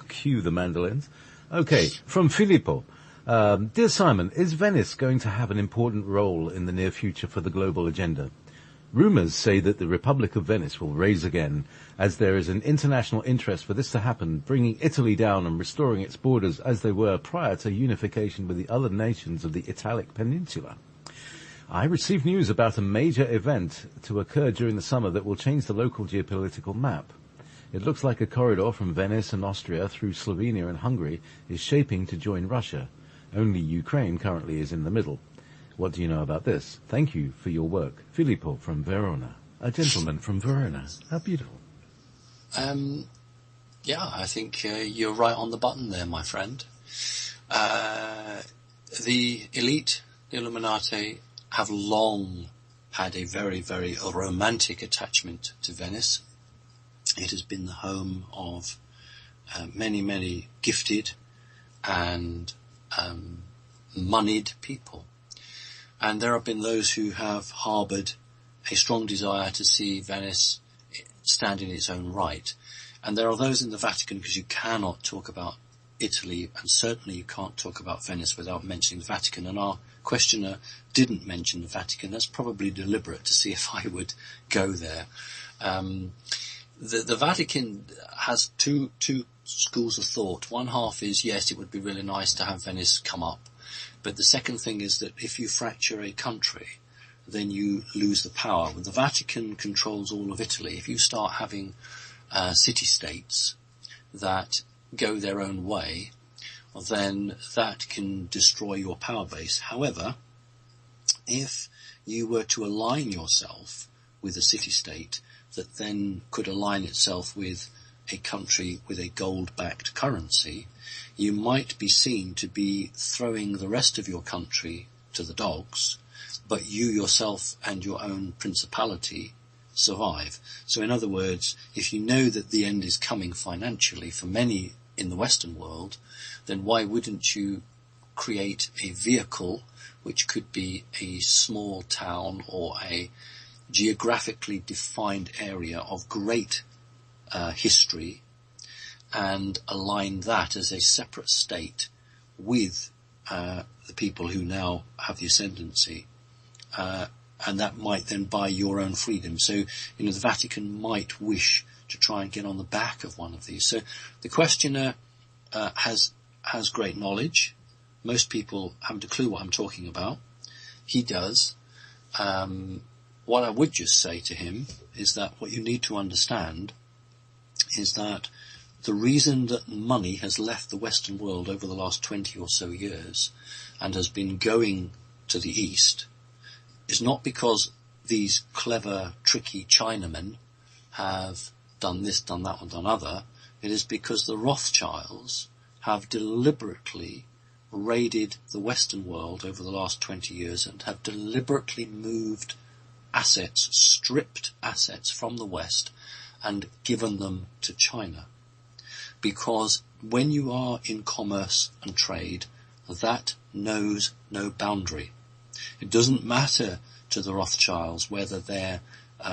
Cue the mandolins. Okay, from Filippo. Dear Simon, is Venice going to have an important role in the near future for the global agenda? Rumours say that the Republic of Venice will rise again, as there is an international interest for this to happen, bringing Italy down and restoring its borders as they were prior to unification with the other nations of the Italic Peninsula. I received news about a major event to occur during the summer that will change the local geopolitical map. It looks like a corridor from Venice and Austria through Slovenia and Hungary is shaping to join Russia. Only Ukraine currently is in the middle. What do you know about this? Thank you for your work. Filippo from Verona. A gentleman from Verona. How beautiful. Yeah, I think you're right on the button there, my friend. The elite, the Illuminati, have long had a very, very romantic attachment to Venice. It has been the home of many, many gifted and moneyed people. And there have been those who have harboured a strong desire to see Venice stand in its own right. And there are those in the Vatican, because you cannot talk about Italy, and certainly you can't talk about Venice without mentioning the Vatican. And our questioner didn't mention the Vatican. That's probably deliberate to see if I would go there. The Vatican has two schools of thought. One half is, yes, it would be really nice to have Venice come up. But the second thing is that if you fracture a country, then you lose the power. The Vatican controls all of Italy. If you start having city-states that go their own way, then that can destroy your power base. However, if you were to align yourself with a city-state that then could align itself with a country with a gold-backed currency, you might be seen to be throwing the rest of your country to the dogs, but you yourself and your own principality survive. So in other words, if you know that the end is coming financially for many in the Western world, then why wouldn't you create a vehicle which could be a small town or a geographically defined area of great history, and align that as a separate state with the people who now have the ascendancy, and that might then buy your own freedom. So, the Vatican might wish to try and get on the back of one of these. So the questioner has great knowledge. Most people haven't a clue what I'm talking about. He does. What I would just say to him is that what you need to understand is that the reason that money has left the Western world over the last 20 or so years and has been going to the East is not because these clever, tricky Chinamen have done this, done that, or done other. It is because the Rothschilds have deliberately raided the Western world over the last 20 years and have deliberately moved assets, stripped assets from the West and given them to China. Because when you are in commerce and trade, that knows no boundary. It doesn't matter to the Rothschilds whether their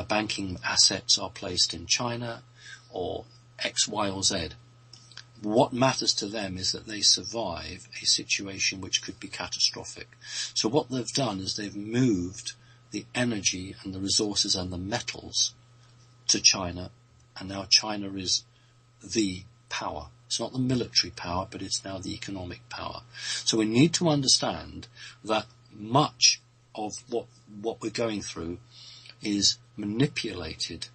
banking assets are placed in China or X, Y, or Z. What matters to them is that they survive a situation which could be catastrophic. So what they've done is they've moved the energy and the resources and the metals to China, and now China is the power. It's not the military power, but it's now the economic power. So we need to understand that much of what we're going through is manipulated,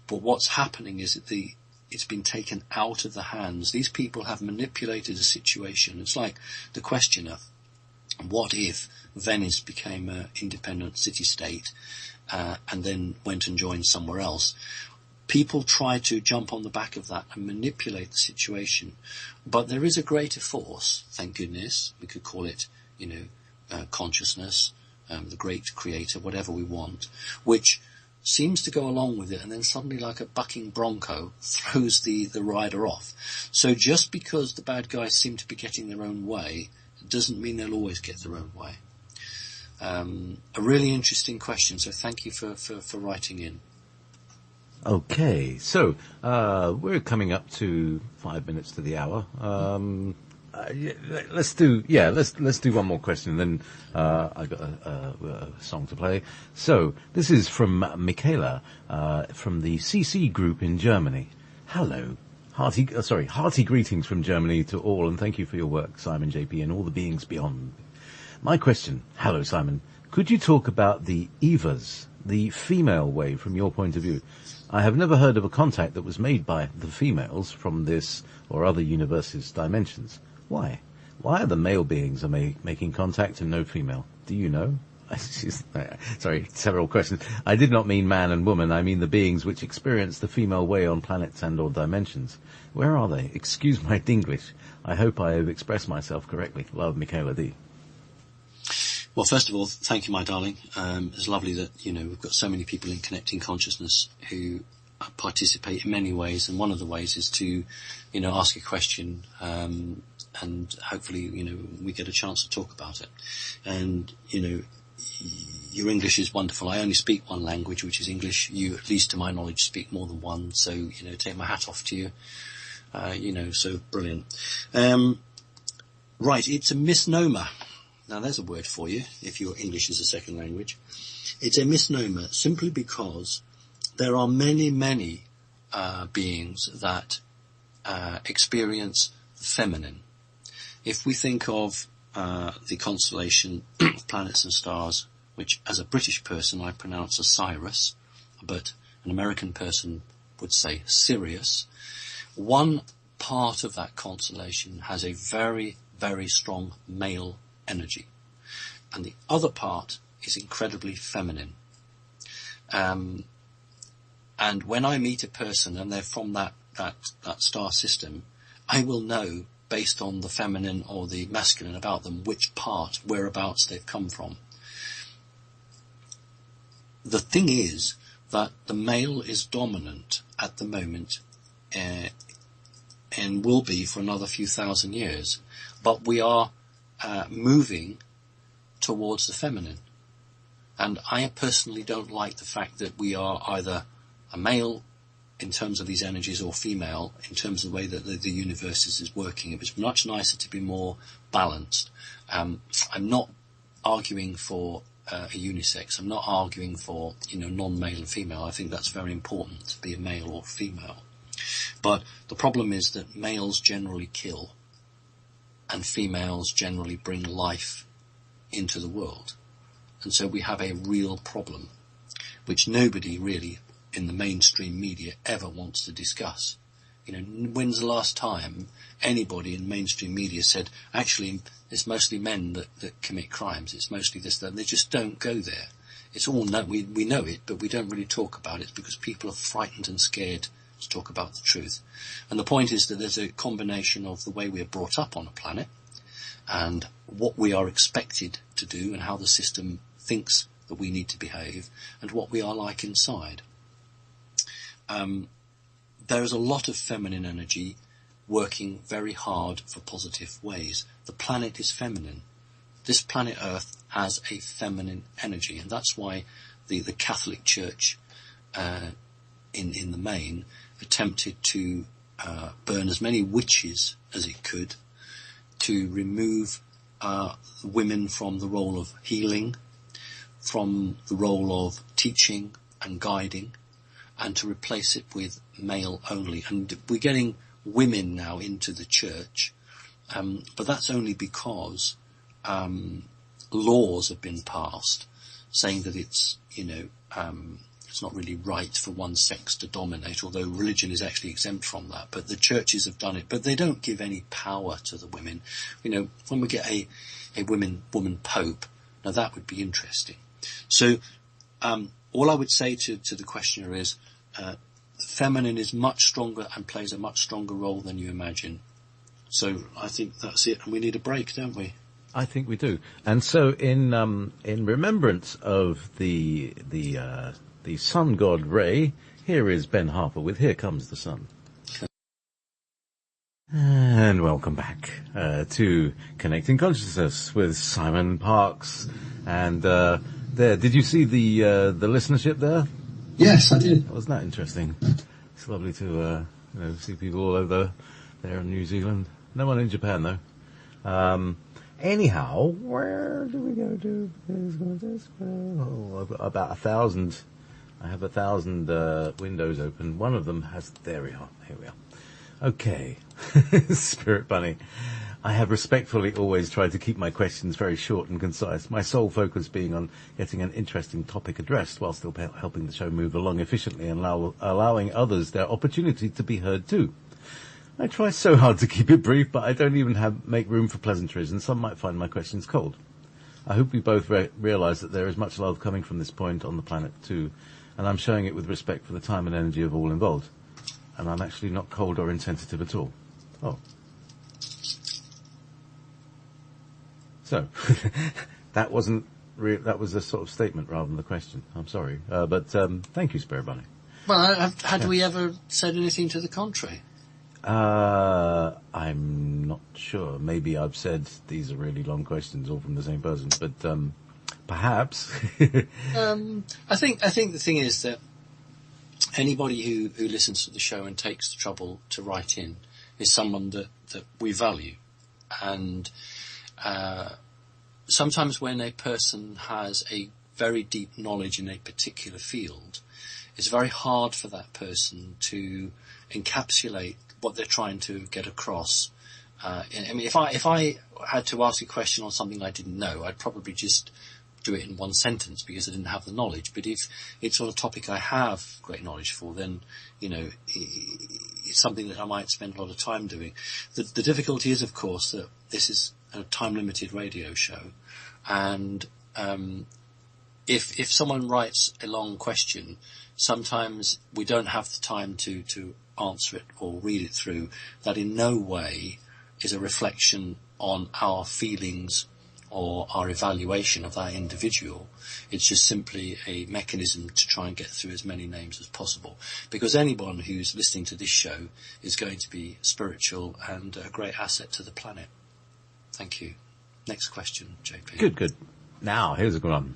but what's happening is that it's been taken out of the hands. These people have manipulated a situation. It's like the questioner, what if Venice became an independent city-state and then went and joined somewhere else? People try to jump on the back of that and manipulate the situation. But there is a greater force, thank goodness. We could call it, consciousness, the great creator, whatever we want, which seems to go along with it and then suddenly, like a bucking bronco, throws the rider off. So just because the bad guys seem to be getting their own way, it doesn't mean they'll always get their own way. A really interesting question, so thank you for writing in. Okay, so we're coming up to 5 minutes to the hour. Let's do one more question, then I got a song to play. So this is from Michaela from the CC group in Germany. Hello. Hearty greetings from Germany to all, and thank you for your work, Simon, JP, and all the beings beyond. My question, hello Simon, could you talk about the Evas, the female wave from your point of view? I have never heard of a contact that was made by the females from this or other universe's dimensions. Why? Why are the male beings making contact and no female? Do you know? Sorry, several questions. I did not mean man and woman. I mean the beings which experience the female way on planets and or dimensions. Where are they? Excuse my Dinglish. I hope I have expressed myself correctly. Love, Michaela D. Well, first of all, thank you, my darling. It's lovely that, we've got so many people in Connecting Consciousness who participate in many ways, and one of the ways is to, ask a question, and hopefully, we get a chance to talk about it. And, your English is wonderful. I only speak one language, which is English. You, at least to my knowledge, speak more than one. So, take my hat off to you. So brilliant. Right, it's a misnomer. Now there's a word for you, if your English is a second language. It's a misnomer simply because there are many, many beings that experience the feminine. If we think of the constellation of planets and stars, which as a British person I pronounce Osiris, but an American person would say Sirius, one part of that constellation has a very, very strong male energy, and the other part is incredibly feminine. And when I meet a person and they're from that star system, I will know, based on the feminine or the masculine about them, whereabouts they've come from. The thing is that the male is dominant at the moment, and will be for another few thousand years, but we are moving towards the feminine. And I personally don't like the fact that we are either a male in terms of these energies or female in terms of the way that the universe is working. It was much nicer to be more balanced. I'm not arguing for a unisex. I'm not arguing for, non-male and female. I think that's very important to be a male or female. But the problem is that males generally kill and females generally bring life into the world. And so we have a real problem, which nobody really in the mainstream media ever wants to discuss. When's the last time anybody in mainstream media said, actually, it's mostly men that commit crimes, it's mostly this, that, and they just don't go there. It's all we know it, but we don't really talk about it because people are frightened and scared to talk about the truth. And the point is that there's a combination of the way we are brought up on a planet and what we are expected to do and how the system thinks that we need to behave and what we are like inside. There is a lot of feminine energy working very hard for positive ways. The planet is feminine. This planet Earth has a feminine energy, and that's why the Catholic Church in the main attempted to burn as many witches as it could to remove women from the role of healing, from the role of teaching and guiding, and to replace it with male only. And we're getting women now into the church, but that's only because laws have been passed saying that it's not really right for one sex to dominate, although religion is actually exempt from that. But the churches have done it, but they don't give any power to the women. When we get a woman pope, now that would be interesting. So all I would say to the questioner is feminine is much stronger and plays a much stronger role than you imagine. So I think that's it, and we need a break, don't we? I think we do. And so in remembrance of the sun god Ray, here is Ben Harper with Here Comes the Sun. And welcome back to Connecting Consciousness with Simon Parkes And there, did you see the listenership there? Yes, I did. Wasn't that interesting? It's lovely to see people all over there in New Zealand. No one in Japan though. Anyhow, where do we go to? Oh, about 1,000. I have 1,000 windows open. One of them has. There we are. Here we are. Okay, Spirit Bunny. I have respectfully always tried to keep my questions very short and concise, my sole focus being on getting an interesting topic addressed while still helping the show move along efficiently and allowing others their opportunity to be heard too. I try so hard to keep it brief, but I don't even make room for pleasantries, and some might find my questions cold. I hope we both realise that there is much love coming from this point on the planet too, and I'm showing it with respect for the time and energy of all involved. And I'm actually not cold or insensitive at all. Oh. So, that wasn't that was a sort of statement rather than the question. I'm sorry. But thank you, Spirit Bunny. Well, had we ever said anything to the contrary? I'm not sure. Maybe I've said these are really long questions all from the same person, but perhaps. I think the thing is that anybody who listens to the show and takes the trouble to write in is someone that we value. And sometimes when a person has a very deep knowledge in a particular field, it's very hard for that person to encapsulate what they're trying to get across. I mean, if I had to ask a question on something I didn't know, I'd probably just do it in one sentence because I didn't have the knowledge. But if it's on a topic I have great knowledge for, then, it's something that I might spend a lot of time doing. The difficulty is, of course, that this is a time-limited radio show, and if someone writes a long question, sometimes we don't have the time to answer it or read it through. That in no way is a reflection on our feelings or our evaluation of that individual. It's just simply a mechanism to try and get through as many names as possible. Because anyone who's listening to this show is going to be spiritual and a great asset to the planet. Thank you. Next question, JP. Good. Now, here's a good one.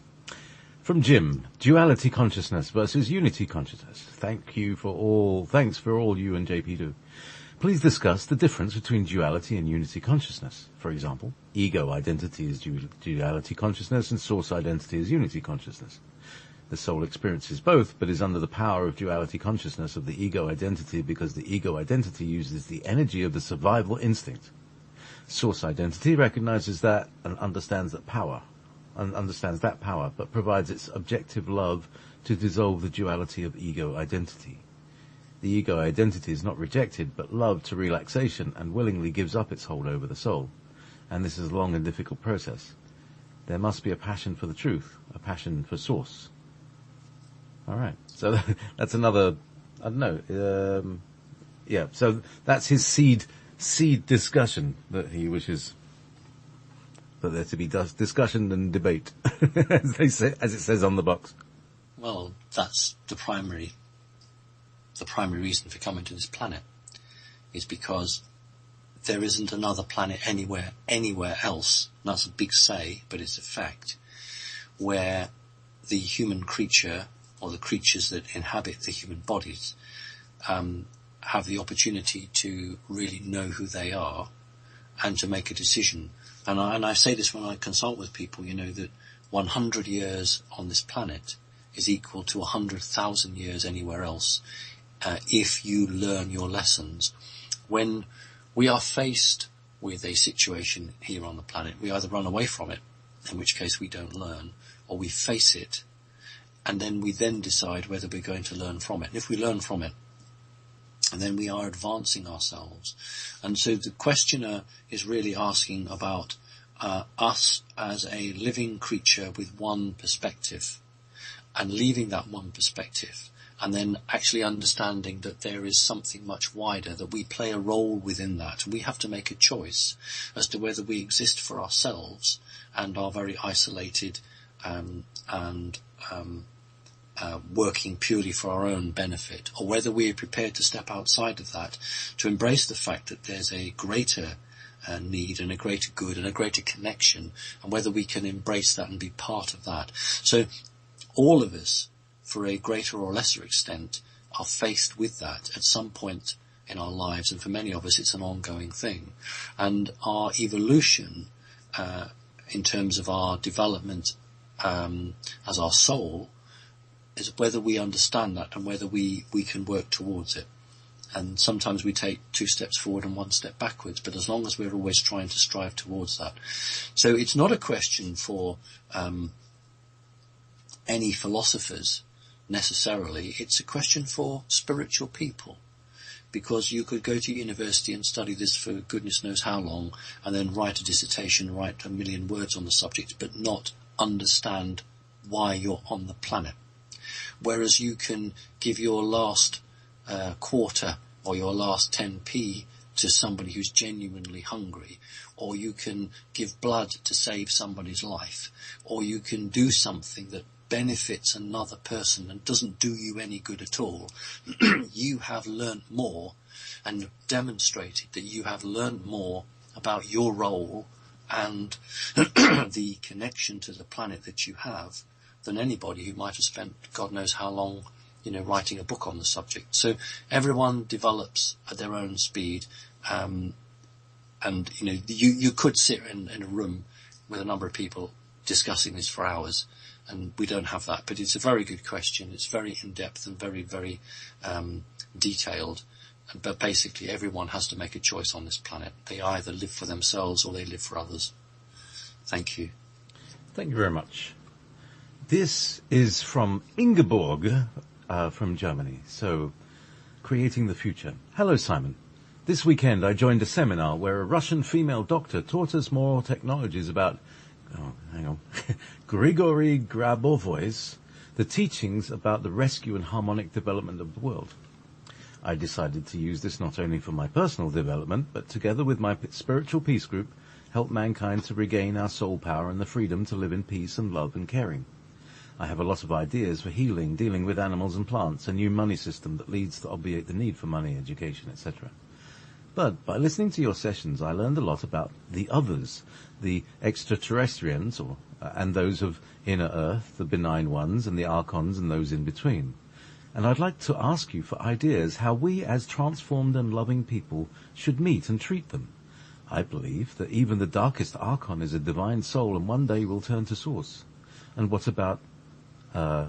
From Jim, duality consciousness versus unity consciousness. Thanks for all you and JP do. Please discuss the difference between duality and unity consciousness. For example, ego identity is duality consciousness and source identity is unity consciousness. The soul experiences both, but is under the power of duality consciousness of the ego identity because the ego identity uses the energy of the survival instinct. Source identity recognizes that and understands that power, but provides its objective love to dissolve the duality of ego identity. The ego identity is not rejected, but loved to relaxation and willingly gives up its hold over the soul. And this is a long and difficult process. There must be a passion for the truth, a passion for source. All right. So that's another, I don't know. So that's his seed discussion that he wishes for there to be discussion and debate, as it says on the box. Well, that's the primary reason for coming to this planet, is because there isn't another planet anywhere else. And that's a big say, but it's a fact, where the human creature, or the creatures that inhabit the human bodies, have the opportunity to really know who they are and to make a decision. And I say this when I consult with people, that 100 years on this planet is equal to 100,000 years anywhere else, if you learn your lessons. When we are faced with a situation here on the planet, we either run away from it, in which case we don't learn, or we face it, and then we decide whether we're going to learn from it. And if we learn from it, and then we are advancing ourselves. And so the questioner is really asking about us as a living creature with one perspective, and leaving that one perspective, and then actually understanding that there is something much wider, that we play a role within that. We have to make a choice as to whether we exist for ourselves and are very isolated and working purely for our own benefit, or whether we are prepared to step outside of that, to embrace the fact that there's a greater need and a greater good and a greater connection, and whether we can embrace that and be part of that. So all of us, for a greater or lesser extent, are faced with that at some point in our lives, and for many of us it's an ongoing thing. And our evolution in terms of our development as our soul is whether we understand that and whether we can work towards it. And sometimes we take 2 steps forward and 1 step backwards, but as long as we're always trying to strive towards that. So it's not a question for any philosophers necessarily. It's a question for spiritual people, because you could go to university and study this for goodness knows how long and then write a dissertation, write 1 million words on the subject, but not understand why you're on the planet. Whereas you can give your last quarter or your last 10p to somebody who's genuinely hungry, or you can give blood to save somebody's life, or you can do something that benefits another person and doesn't do you any good at all. You have learnt more and demonstrated that you have learnt more about your role and the connection to the planet that you have than anybody who might have spent God knows how long, writing a book on the subject. So everyone develops at their own speed. And you could sit in a room with a number of people discussing this for hours, and we don't have that. But it's a very good question. It's very in-depth and very, very detailed. But basically everyone has to make a choice on this planet. They either live for themselves or they live for others. Thank you. Thank you very much. This is from Ingeborg from Germany. So, creating the future. Hello, Simon. This weekend I joined a seminar where a Russian female doctor taught us more technologies about, Grigory Grabovoy's, the teachings about the rescue and harmonic development of the world. I decided to use this not only for my personal development, but together with my spiritual peace group, help mankind to regain our soul power and the freedom to live in peace and love and caring. I have a lot of ideas for healing, dealing with animals and plants, a new money system that leads to obviate the need for money, education, etc. But by listening to your sessions, I learned a lot about the others, the extraterrestrians, and those of inner earth, the benign ones, and the archons and those in between. And I'd like to ask you for ideas how we as transformed and loving people should meet and treat them. I believe that even the darkest archon is a divine soul and one day will turn to source. And what about I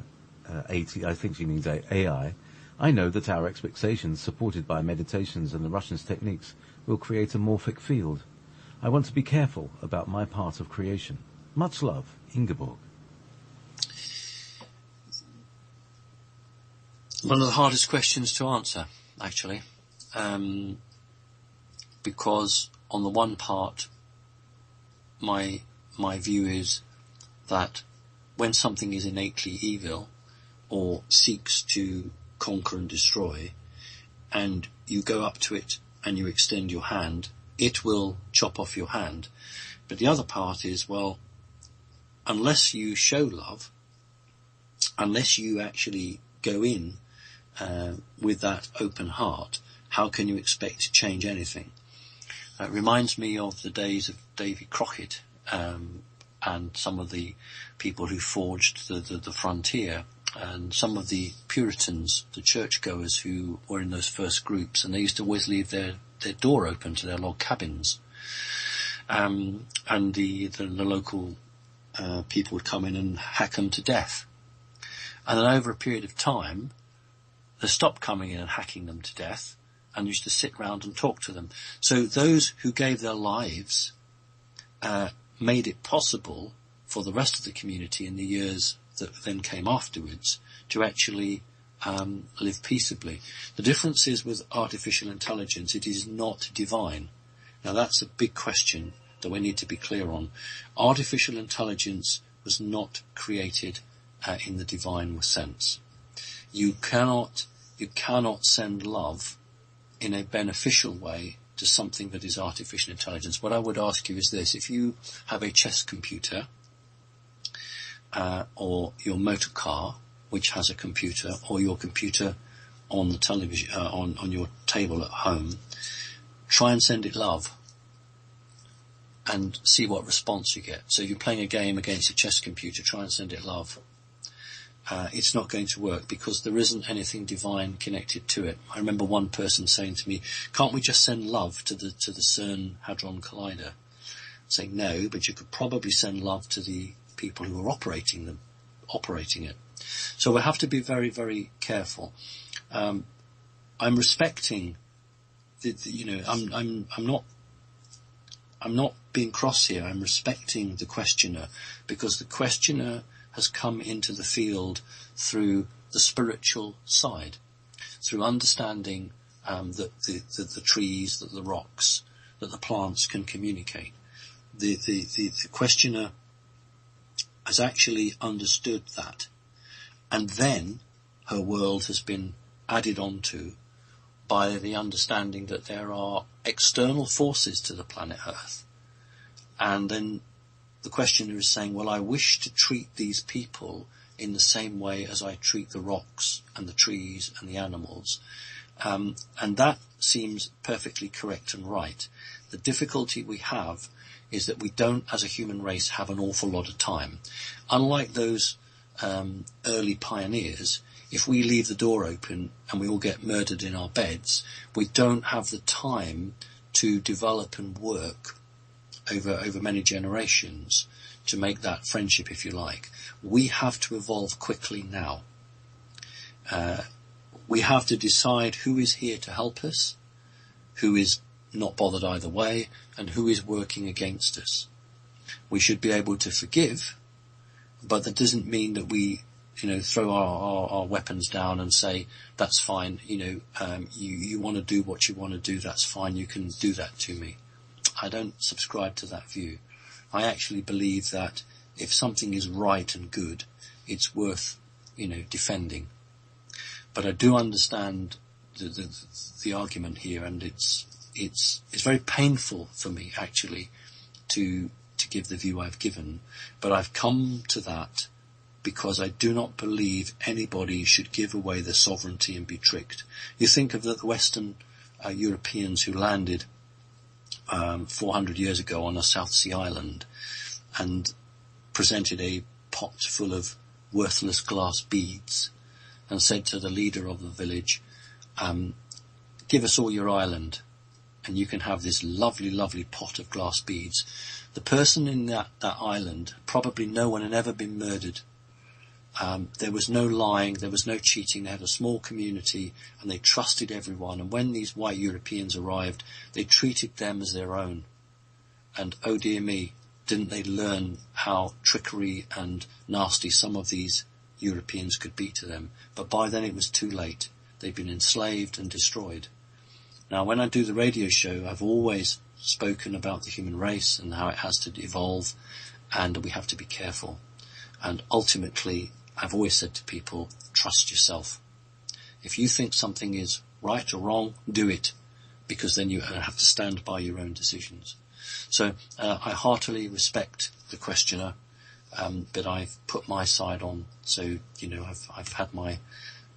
think she means AI. I know that our expectations, supported by meditations and the Russians' techniques, will create a morphic field. I want to be careful about my part of creation. Much love, Ingeborg. One of the hardest questions to answer, actually, because on the one part, my view is that when something is innately evil or seeks to conquer and destroy, and you go up to it and you extend your hand, it will chop off your hand. But the other part is, well, unless you show love, unless you actually go in with that open heart, how can you expect to change anything? It reminds me of the days of Davy Crockett and some of the people who forged the frontier, and some of the Puritans, the churchgoers who were in those first groups, and they used to always leave their door open to their log cabins. And the local people would come in and hack them to death. And then over a period of time, they stopped coming in and hacking them to death and used to sit round and talk to them. So those who gave their lives made it possible for the rest of the community in the years that then came afterwards to actually live peaceably. The difference is with artificial intelligence, it is not divine. Now that's a big question that we need to be clear on. Artificial intelligence was not created in the divine sense. You cannot send love in a beneficial way to something that is artificial intelligence. What I would ask you is this: if you have a chess computer or your motor car, which has a computer, or your computer on the television, on your table at home, try and send it love. and see what response you get. So if you're playing a game against a chess computer, try and send it love. It's not going to work because there isn't anything divine connected to it. I remember one person saying to me, "Can't we just send love to the CERN Hadron Collider?" Saying no, but you could probably send love to the people who are operating it. So we have to be very, very careful. I'm respecting I'm not being cross here. I'm respecting the questioner, because the questioner has come into the field through the spiritual side, through understanding that the trees, that the rocks, that the plants can communicate. The questioner has actually understood that, and then her world has been added onto by the understanding that there are external forces to the planet Earth. And then the questioner is saying, well, I wish to treat these people in the same way as I treat the rocks and the trees and the animals. And that seems perfectly correct and right. The difficulty we have is that we don't, as a human race, have an awful lot of time. Unlike those early pioneers, if we leave the door open and we all get murdered in our beds, we don't have the time to develop and work over many generations to make that friendship, if you like. We have to evolve quickly now. We have to decide who is here to help us, who is not bothered either way, and who is working against us. We should be able to forgive, but that doesn't mean that we throw our weapons down and say, that's fine, you want to do what you want to do, that's fine, you can do that to me. I don't subscribe to that view. I actually believe that if something is right and good, it's worth, defending. But I do understand the argument here, and it's very painful for me, actually, to give the view I've given. But I've come to that because I do not believe anybody should give away their sovereignty and be tricked. You think of the Western Europeans who landed 400 years ago on a South Sea island and presented a pot full of worthless glass beads and said to the leader of the village, give us all your island and you can have this lovely, lovely pot of glass beads. The person in that island, probably no one had ever been murdered. There was no lying, there was no cheating. They had a small community and they trusted everyone. And when these white Europeans arrived, they treated them as their own. And oh dear me, didn't they learn how trickery and nasty some of these Europeans could be to them. But by then it was too late. They'd been enslaved and destroyed. Now when I do the radio show, I've always spoken about the human race and how it has to evolve, and we have to be careful. And ultimately, I've always said to people, trust yourself. If you think something is right or wrong, do it, because then you have to stand by your own decisions. So I heartily respect the questioner, but I've put my side on. So, I've had my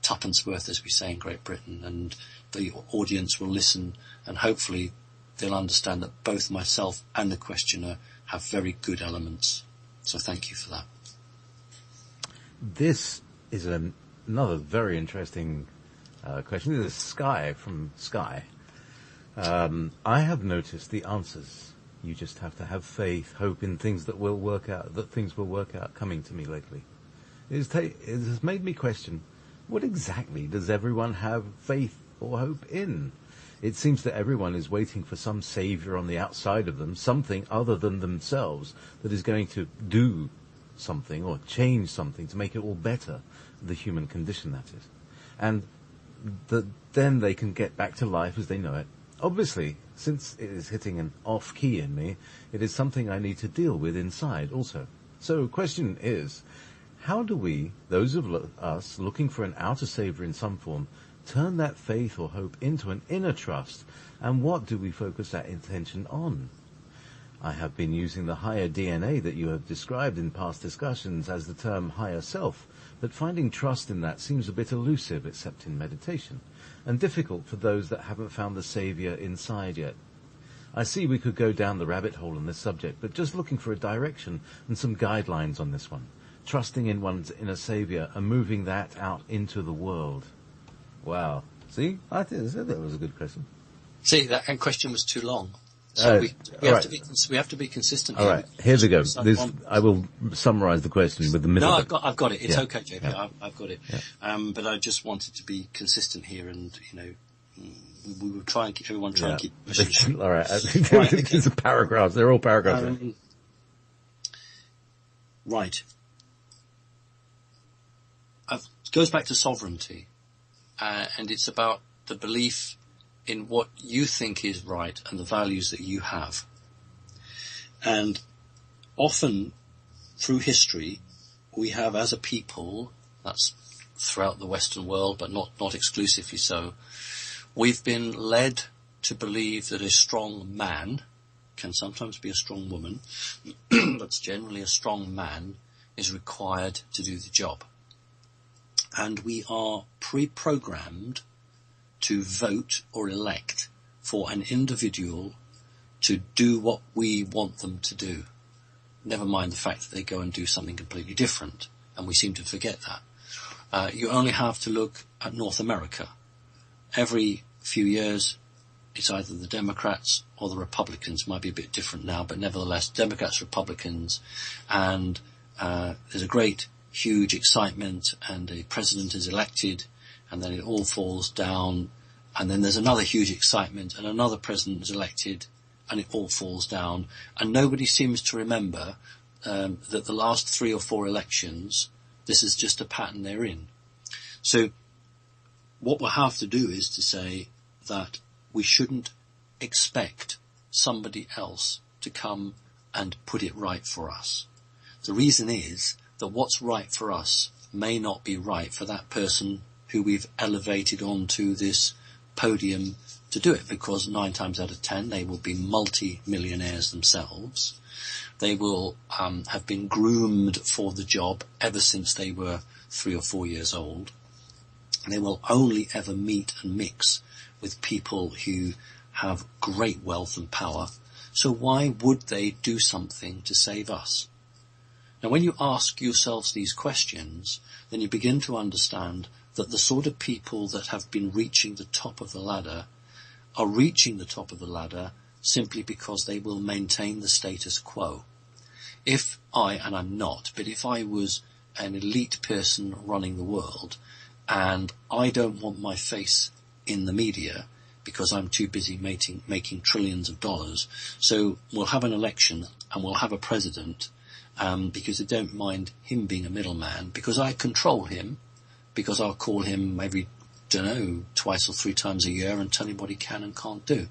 tuppence worth, as we say in Great Britain, and the audience will listen, and hopefully they'll understand that both myself and the questioner have very good elements. So thank you for that. This is another very interesting question. This is Sky from Sky. I have noticed the answers. You just have to have faith, hope in things that will work out, that things will work out coming to me lately. It has made me question, what exactly does everyone have faith or hope in? It seems that everyone is waiting for some savior on the outside of them, something other than themselves that is going to do something or change something to make it all better, the human condition, that is. And then they can get back to life as they know it. Obviously, since it is hitting an off key in me, it is something I need to deal with inside also. So, question is, how do we, those of us looking for an outer savior in some form, turn that faith or hope into an inner trust, and what do we focus that intention on? I have been using the higher DNA that you have described in past discussions as the term higher self, but finding trust in that seems a bit elusive except in meditation, and difficult for those that haven't found the Saviour inside yet. I see we could go down the rabbit hole on this subject, but just looking for a direction and some guidelines on this one. Trusting in one's inner saviour and moving that out into the world. Wow. See? I said that was a good question. See, that question was too long. So we have to be consistent. All right, here we go. I will summarise the question with the middle. No, I've got it. It's okay, JP. Yeah. I've got it. Yeah. But I just wanted to be consistent here, and we will try and keep everyone and keep. All right. These are paragraphs. They're all paragraphs. Right. It goes back to sovereignty, and it's about the belief in what you think is right and the values that you have. And often through history, we have as a people, that's throughout the Western world, but not exclusively so, we've been led to believe that a strong man, can sometimes be a strong woman, but generally a strong man is required to do the job. And we are pre-programmed to vote or elect for an individual to do what we want them to do. Never mind the fact that they go and do something completely different, and we seem to forget that. You only have to look at North America. Every few years, it's either the Democrats or the Republicans. Might be a bit different now, but nevertheless, Democrats, Republicans, and there's a great, huge excitement, and a president is elected, and then it all falls down, and then there's another huge excitement, and another president is elected, and it all falls down, and nobody seems to remember that the last 3 or 4 elections, this is just a pattern they're in. So what we'll have to do is to say that we shouldn't expect somebody else to come and put it right for us. The reason is that what's right for us may not be right for that person who we've elevated onto this podium to do it, because 9 times out of 10 they will be multi-millionaires themselves. They will have been groomed for the job ever since they were 3 or 4 years old. They will only ever meet and mix with people who have great wealth and power. So why would they do something to save us? Now, when you ask yourselves these questions, then you begin to understand that the sort of people that have been reaching the top of the ladder are reaching the top of the ladder simply because they will maintain the status quo. If I, and I'm not, but if I was an elite person running the world, and I don't want my face in the media because I'm too busy making trillions of dollars, so we'll have an election and we'll have a president, because they don't mind him being a middleman, because I control him, because I'll call him every, 2 or 3 times a year and tell him what he can and can't do.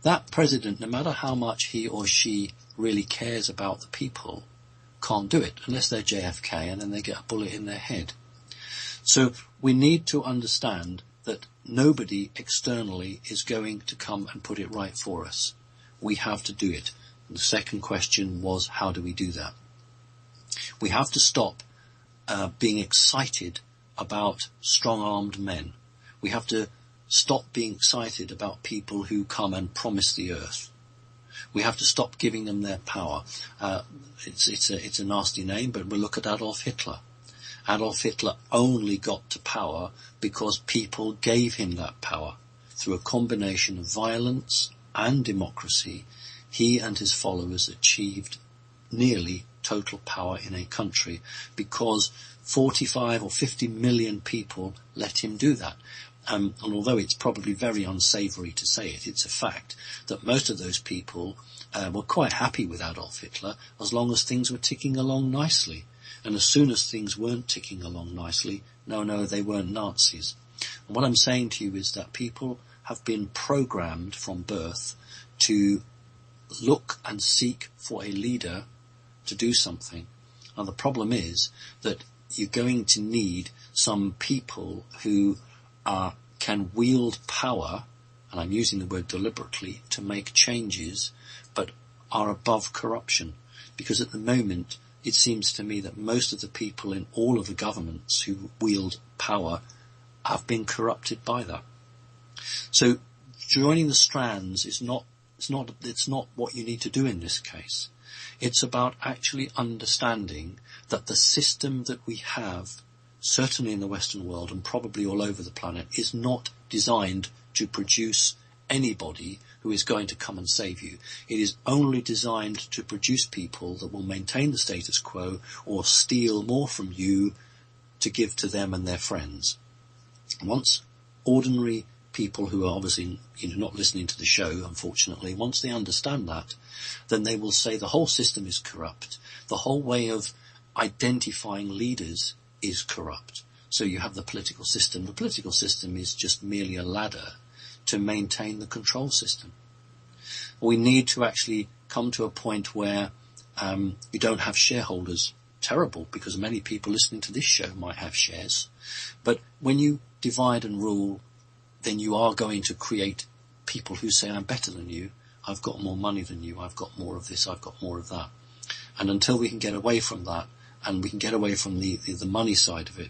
That president, no matter how much he or she really cares about the people, can't do it unless they're JFK and then they get a bullet in their head. So we need to understand that nobody externally is going to come and put it right for us. We have to do it. And the second question was, how do we do that? We have to stop being excited about strong-armed men. We have to stop being excited about people who come and promise the earth. We have to stop giving them their power. It's a nasty name, but we'll look at Adolf Hitler. Adolf Hitler only got to power because people gave him that power. Through a combination of violence and democracy, he and his followers achieved nearly total power in a country because 45 or 50 million people let him do that. And although it's probably very unsavoury to say it, it's a fact that most of those people were quite happy with Adolf Hitler as long as things were ticking along nicely. And as soon as things weren't ticking along nicely, no, they weren't Nazis. And what I'm saying to you is that people have been programmed from birth to look and seek for a leader to do something. And the problem is that you're going to need some people who can wield power, and I'm using the word deliberately, to make changes, but are above corruption. Because at the moment, it seems to me that most of the people in all of the governments who wield power have been corrupted by that. So joining the strands is not It's not what you need to do in this case. It's about actually understanding that the system that we have, certainly in the Western world and probably all over the planet, is not designed to produce anybody who is going to come and save you. It is only designed to produce people that will maintain the status quo or steal more from you to give to them and their friends. Once ordinary people who are obviously not listening to the show, unfortunately, once they understand that, then they will say the whole system is corrupt. The whole way of identifying leaders is corrupt. So you have the political system. The political system is just merely a ladder to maintain the control system. We need to actually come to a point where you don't have shareholders. Terrible, because many people listening to this show might have shares. But when you divide and rule, then you are going to create people who say, I'm better than you, I've got more money than you, I've got more of this, I've got more of that. And until we can get away from that, and we can get away from the money side of it,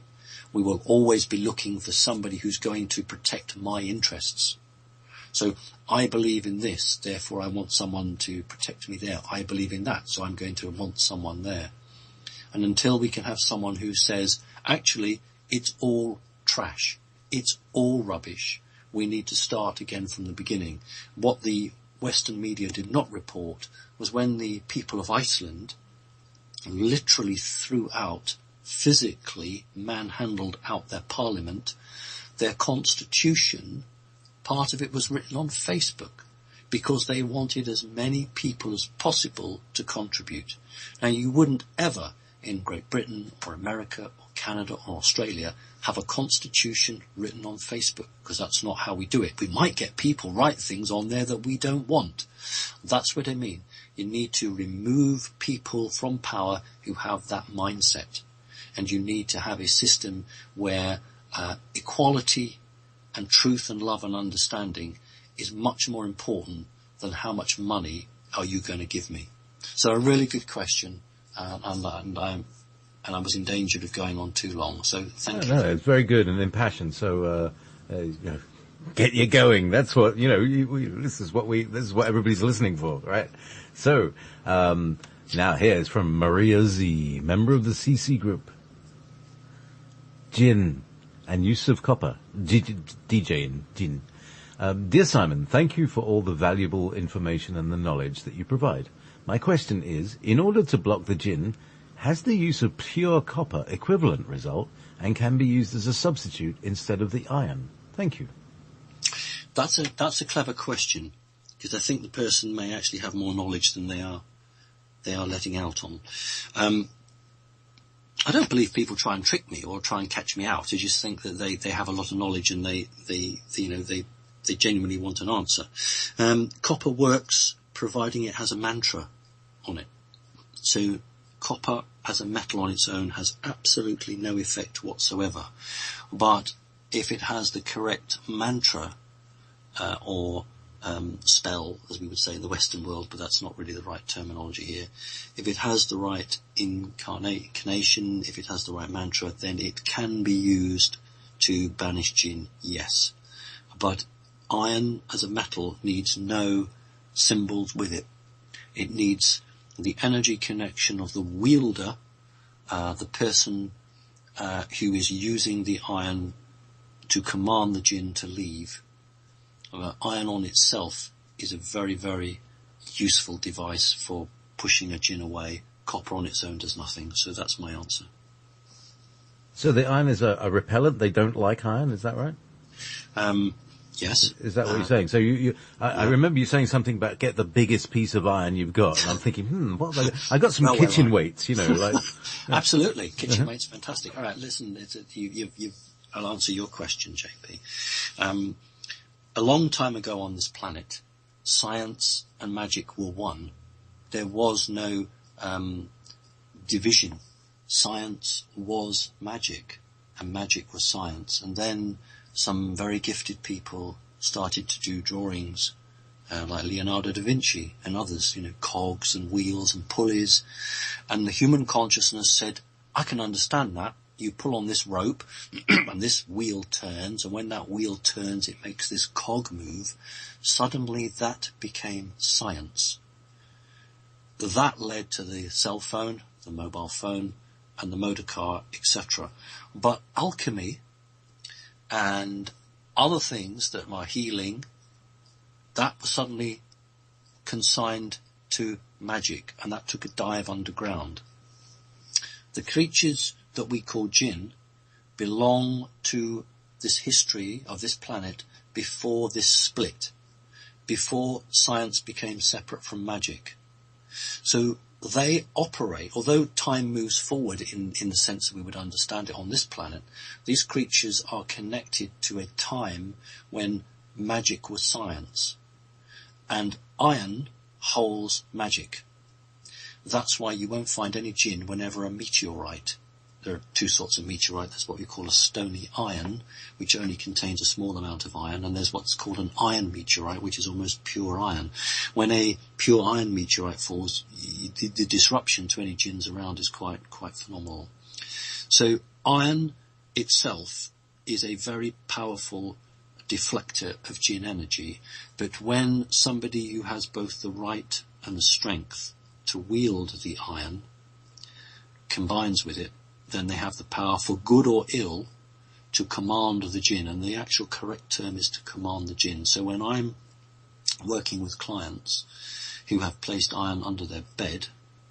we will always be looking for somebody who's going to protect my interests. So I believe in this, therefore I want someone to protect me there. I believe in that, so I'm going to want someone there. And until we can have someone who says, actually, it's all trash, it's all rubbish, we need to start again from the beginning. What the Western media did not report was when the people of Iceland literally threw out, physically manhandled out their parliament, their constitution, part of it was written on Facebook, because they wanted as many people as possible to contribute. Now, you wouldn't ever, in Great Britain or America or Canada or Australia, have a constitution written on Facebook, because that's not how we do it. We might get people write things on there that we don't want. That's what I mean. You need to remove people from power who have that mindset. And you need to have a system where equality and truth and love and understanding is much more important than how much money are you going to give me. So a really good question, and I was in danger of going on too long. So thank you. No, it's very good and impassioned. So get you going. That's what this is what everybody's listening for, right? So now here's from Maria Z, member of the CC group. Gin and use of copper. DJ Gin. Dear Simon, thank you for all the valuable information and the knowledge that you provide. My question is, in order to block the gin, has the use of pure copper equivalent result and can be used as a substitute instead of the iron? Thank you. That's a clever question, because I think the person may actually have more knowledge than they are letting out on. I don't believe people try and trick me or try and catch me out. I just think that they have a lot of knowledge and they genuinely want an answer. Copper works providing it has a mantra on it. So copper as a metal on its own has absolutely no effect whatsoever. But if it has the correct mantra or spell, as we would say in the Western world, but that's not really the right terminology here. If it has the right incarnation, if it has the right mantra, then it can be used to banish jinn, yes. But iron as a metal needs no symbols with it. It needs the energy connection of the wielder, the person who is using the iron to command the jinn to leave. Iron on itself is a very, very useful device for pushing a jinn away. Copper on its own does nothing, so that's my answer. So the iron is a repellent, they don't like iron, is that right? Yes. Is that what you're saying? So I remember you saying something about get the biggest piece of iron you've got, and I'm thinking, what have I got? I got some kitchen weights, like. Absolutely. Kitchen weights, fantastic. All right, listen, I'll answer your question, JP. A long time ago on this planet, science and magic were one. There was no division. Science was magic, and magic was science. And then some very gifted people started to do drawings, like Leonardo da Vinci and others, cogs and wheels and pulleys. And the human consciousness said, I can understand that. you pull on this rope and this wheel turns, and when that wheel turns it makes this cog move. Suddenly that became science. That led to the cell phone, the mobile phone, and the motor car, etc. But alchemy and other things that were healing, that was suddenly consigned to magic, and that took a dive underground. The creatures that we call jinn belong to this history of this planet before this split, before science became separate from magic. So they operate, although time moves forward in the sense that we would understand it on this planet, these creatures are connected to a time when magic was science. And iron holds magic. That's why you won't find any jinn whenever a meteorite. There are two sorts of meteorite. There's what we call a stony iron, which only contains a small amount of iron, and there's what's called an iron meteorite, which is almost pure iron. When a pure iron meteorite falls, the disruption to any jinns around is quite phenomenal. So iron itself is a very powerful deflector of jinn energy, but when somebody who has both the right and the strength to wield the iron combines with it, then they have the power, for good or ill, to command the jinn, and the actual correct term is to command the jinn. So when I'm working with clients who have placed iron under their bed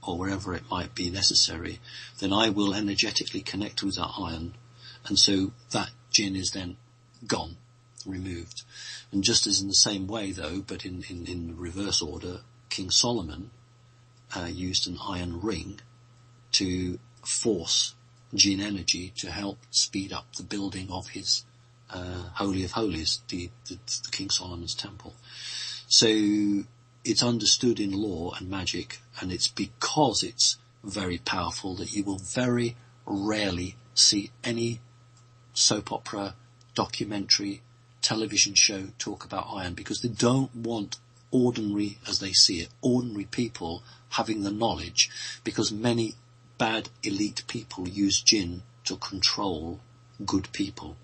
or wherever it might be necessary, then I will energetically connect with that iron, and so that jinn is then gone, removed. And just as in the same way though, but in reverse order, King Solomon used an iron ring to force jinn energy to help speed up the building of his Holy of Holies, the King Solomon's temple. So it's understood in law and magic, and it's because it's very powerful that you will very rarely see any soap opera, documentary, television show talk about iron, because they don't want ordinary, as they see it, ordinary people having the knowledge, because many bad elite people use jinn to control good people.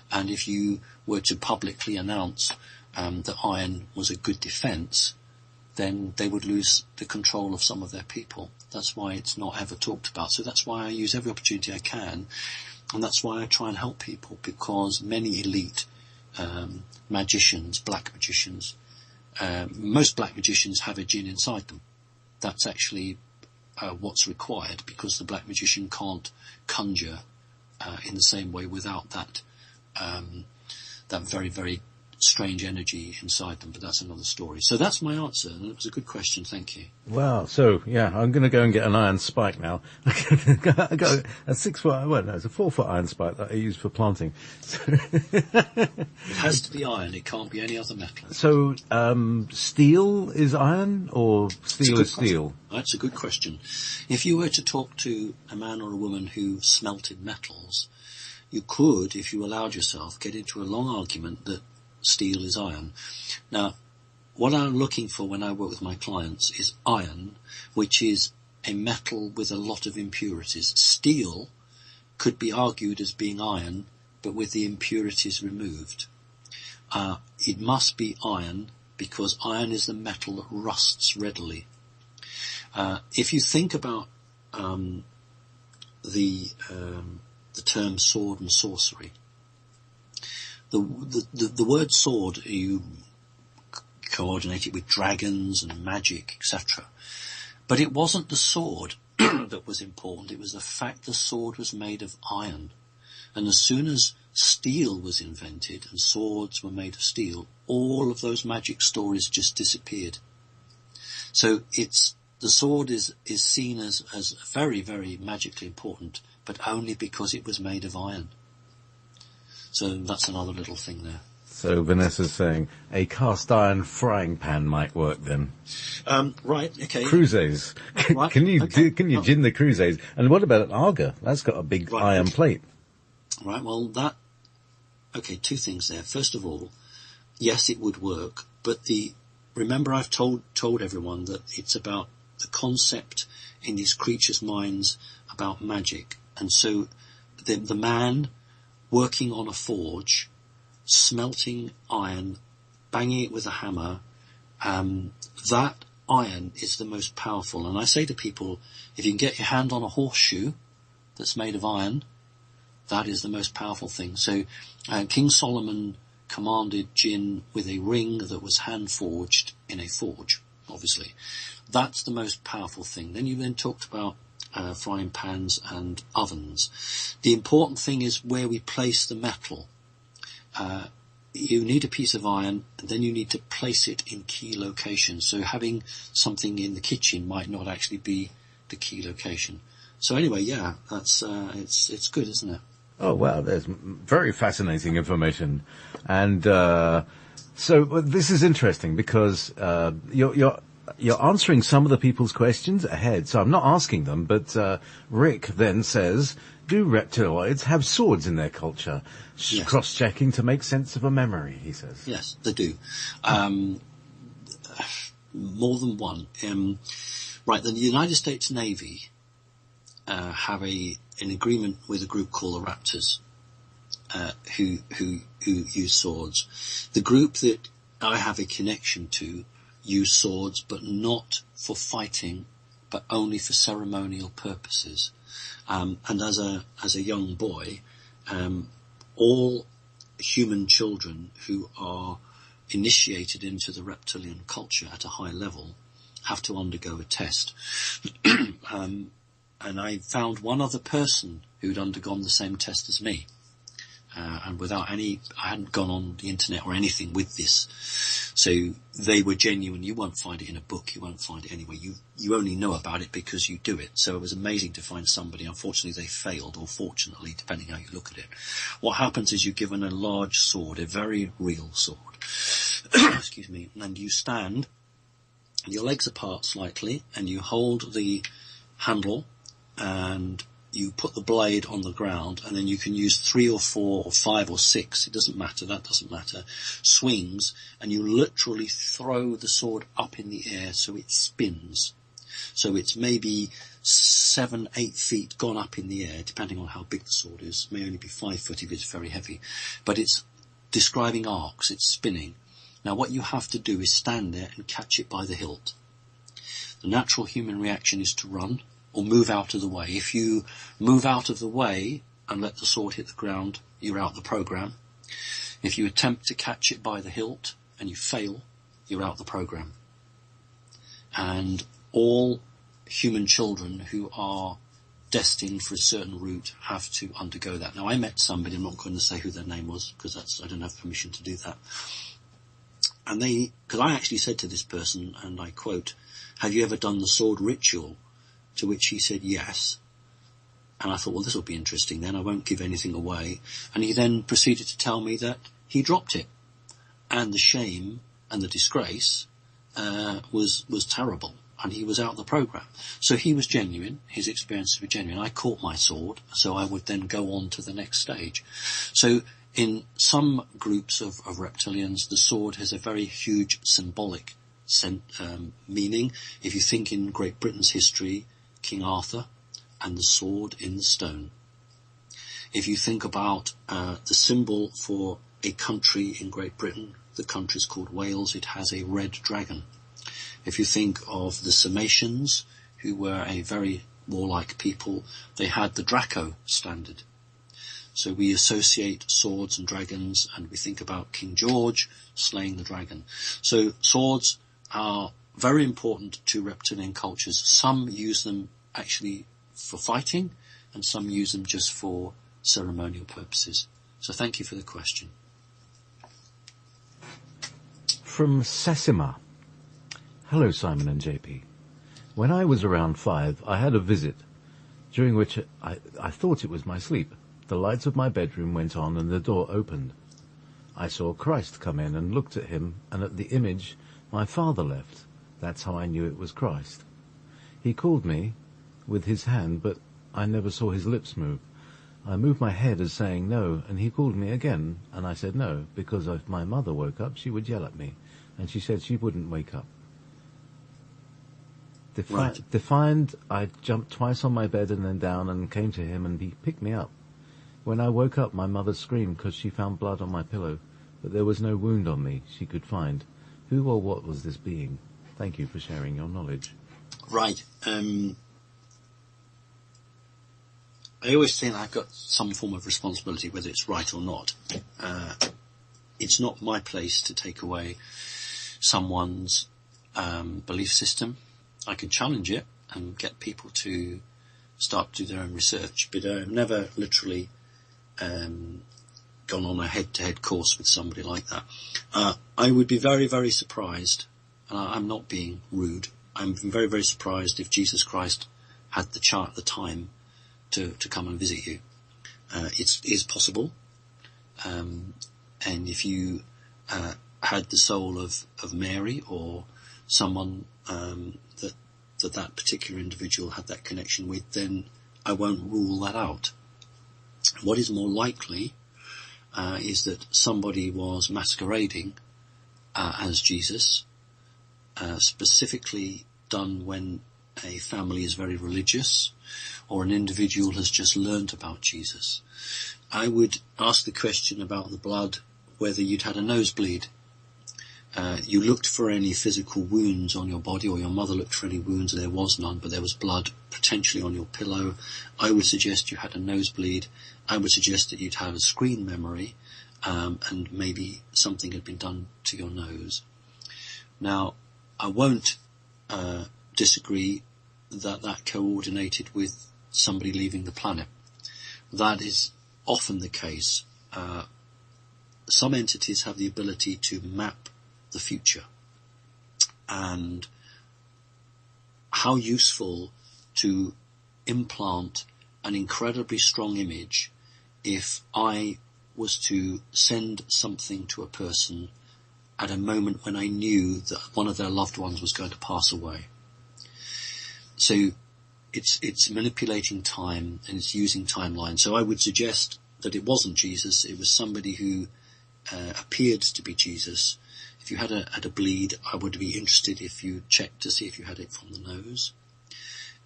And if you were to publicly announce that iron was a good defence, then they would lose the control of some of their people. That's why it's not ever talked about. So that's why I use every opportunity I can, and that's why I try and help people, because many elite magicians, black magicians, most black magicians have a jinn inside them. That's actually what's required, because the black magician can't conjure in the same way without that very, very strange energy inside them. But that's another story. So that's my answer, and it was a good question. Thank you. Wow. So yeah, I'm going to go and get an iron spike now. I got a 6 foot, well, no, it's a 4 foot iron spike that I use for planting. It has to be iron. It can't be any other metal. So steel is iron, or steel is steel? That's a good question. If you were to talk to a man or a woman who smelted metals, you could, if you allowed yourself, get into a long argument that steel is iron. Now, what I'm looking for when I work with my clients is iron, which is a metal with a lot of impurities. Steel could be argued as being iron, but with the impurities removed. It must be iron, because iron is the metal that rusts readily. If you think about the term sword and sorcery, the word sword, you coordinate it with dragons and magic, etc. But it wasn't the sword that was important. It was the fact the sword was made of iron. And as soon as steel was invented and swords were made of steel, all of those magic stories just disappeared. So the sword is seen as very, very magically important, but only because it was made of iron. So that's another little thing there. So Vanessa's saying a cast iron frying pan might work then. Right, okay. Cruces. Right, Can you okay. gin the cruces? And what about an Arga? That's got a big iron plate. Right, well okay, two things there. First of all, yes, it would work, but remember I've told everyone that it's about the concept in these creatures' minds about magic. And so the man working on a forge, smelting iron, banging it with a hammer, that iron is the most powerful. And I say to people, if you can get your hand on a horseshoe that's made of iron, that is the most powerful thing. So King Solomon commanded gin with a ring that was hand forged in a forge, obviously. That's the most powerful thing. Then you then talked about frying pans and ovens. The important thing is where we place the metal. You need a piece of iron, and then you need to place it in key locations. So having something in the kitchen might not actually be the key location. So anyway, yeah, that's it's good, isn't it? Oh, wow, there's very fascinating information. And so this is interesting because you're answering some of the people's questions ahead. So I'm not asking them, but Rick then says, do reptiloids have swords in their culture? Yes. Cross-checking to make sense of a memory, he says. Yes, they do. More than one. Right, the United States Navy have an agreement with a group called the Raptors, who use swords. The group that I have a connection to use swords, but not for fighting, but only for ceremonial purposes. And as a young boy, all human children who are initiated into the reptilian culture at a high level have to undergo a test. And I found one other person who'd undergone the same test as me. And I hadn't gone on the internet or anything with this. So they were genuine. You won't find it in a book. You won't find it anywhere. You only know about it because you do it. So it was amazing to find somebody. Unfortunately, they failed, or fortunately, depending how you look at it. What happens is you're given a large sword, a very real sword. Excuse me. And you stand, your legs apart slightly, and you hold the handle, and you put the blade on the ground, and then you can use 3 or 4 or 5 or 6, it doesn't matter, that doesn't matter, swings, and you literally throw the sword up in the air so it spins. So it's maybe 7, 8 feet gone up in the air, depending on how big the sword is. It may only be 5 foot if it's very heavy. But it's describing arcs, it's spinning. Now what you have to do is stand there and catch it by the hilt. The natural human reaction is to run, or move out of the way. If you move out of the way and let the sword hit the ground, you're out the program. If you attempt to catch it by the hilt and you fail, you're out the program. And all human children who are destined for a certain route have to undergo that. Now, I met somebody, I'm not going to say who their name was, because I don't have permission to do that. And because I actually said to this person, and I quote, "Have you ever done the sword ritual?" To which he said yes. And I thought, well, this will be interesting then. I won't give anything away. And he then proceeded to tell me that he dropped it. And the shame and the disgrace was terrible. And he was out of the program. So he was genuine. His experiences were genuine. I caught my sword, so I would then go on to the next stage. So in some groups of reptilians, the sword has a very huge symbolic meaning. If you think in Great Britain's history, King Arthur and the sword in the stone. If you think about the symbol for a country in Great Britain, the country is called Wales, it has a red dragon. If you think of the Sarmatians, who were a very warlike people, they had the Draco standard. So we associate swords and dragons, and we think about King George slaying the dragon. So swords are very important to reptilian cultures. Some use them actually for fighting, and some use them just for ceremonial purposes. So thank you for the question. From Sasima. Hello, Simon and JP. When I was around 5, I had a visit, during which I thought it was my sleep. The lights of my bedroom went on and the door opened. I saw Christ come in and looked at him, and at the image my father left. That's how I knew it was Christ. He called me with his hand, but I never saw his lips move. I moved my head as saying no, and he called me again, and I said no, because if my mother woke up, she would yell at me, and she said she wouldn't wake up. Defiant, I jumped twice on my bed and then down and came to him, and he picked me up. When I woke up, my mother screamed because she found blood on my pillow, but there was no wound on me she could find. Who or what was this being? Thank you for sharing your knowledge. Right. I always think I've got some form of responsibility, whether it's right or not. It's not my place to take away someone's belief system. I can challenge it and get people to start to do their own research, but I've never literally gone on a head-to-head course with somebody like that. I would be very, very surprised, and I'm not being rude, I'm very, very surprised if Jesus Christ had the time to come and visit you. It is possible, and if you had the soul of Mary or someone that particular individual had that connection with, then I won't rule that out. What is more likely is that somebody was masquerading as Jesus, specifically done when a family is very religious or an individual has just learnt about Jesus. I would ask the question about the blood, whether you'd had a nosebleed. You looked for any physical wounds on your body, or your mother looked for any wounds, there was none, but there was blood potentially on your pillow. I would suggest you had a nosebleed. I would suggest that you'd had a screen memory, and maybe something had been done to your nose. Now, I won't disagree that coordinated with somebody leaving the planet. That is often the case. Some entities have the ability to map the future, and how useful to implant an incredibly strong image if I was to send something to a person at a moment when I knew that one of their loved ones was going to pass away. So it's manipulating time, and it's using timeline. So I would suggest that it wasn't Jesus, it was somebody who appeared to be Jesus. If you had a bleed, I would be interested if you checked to see if you had it from the nose.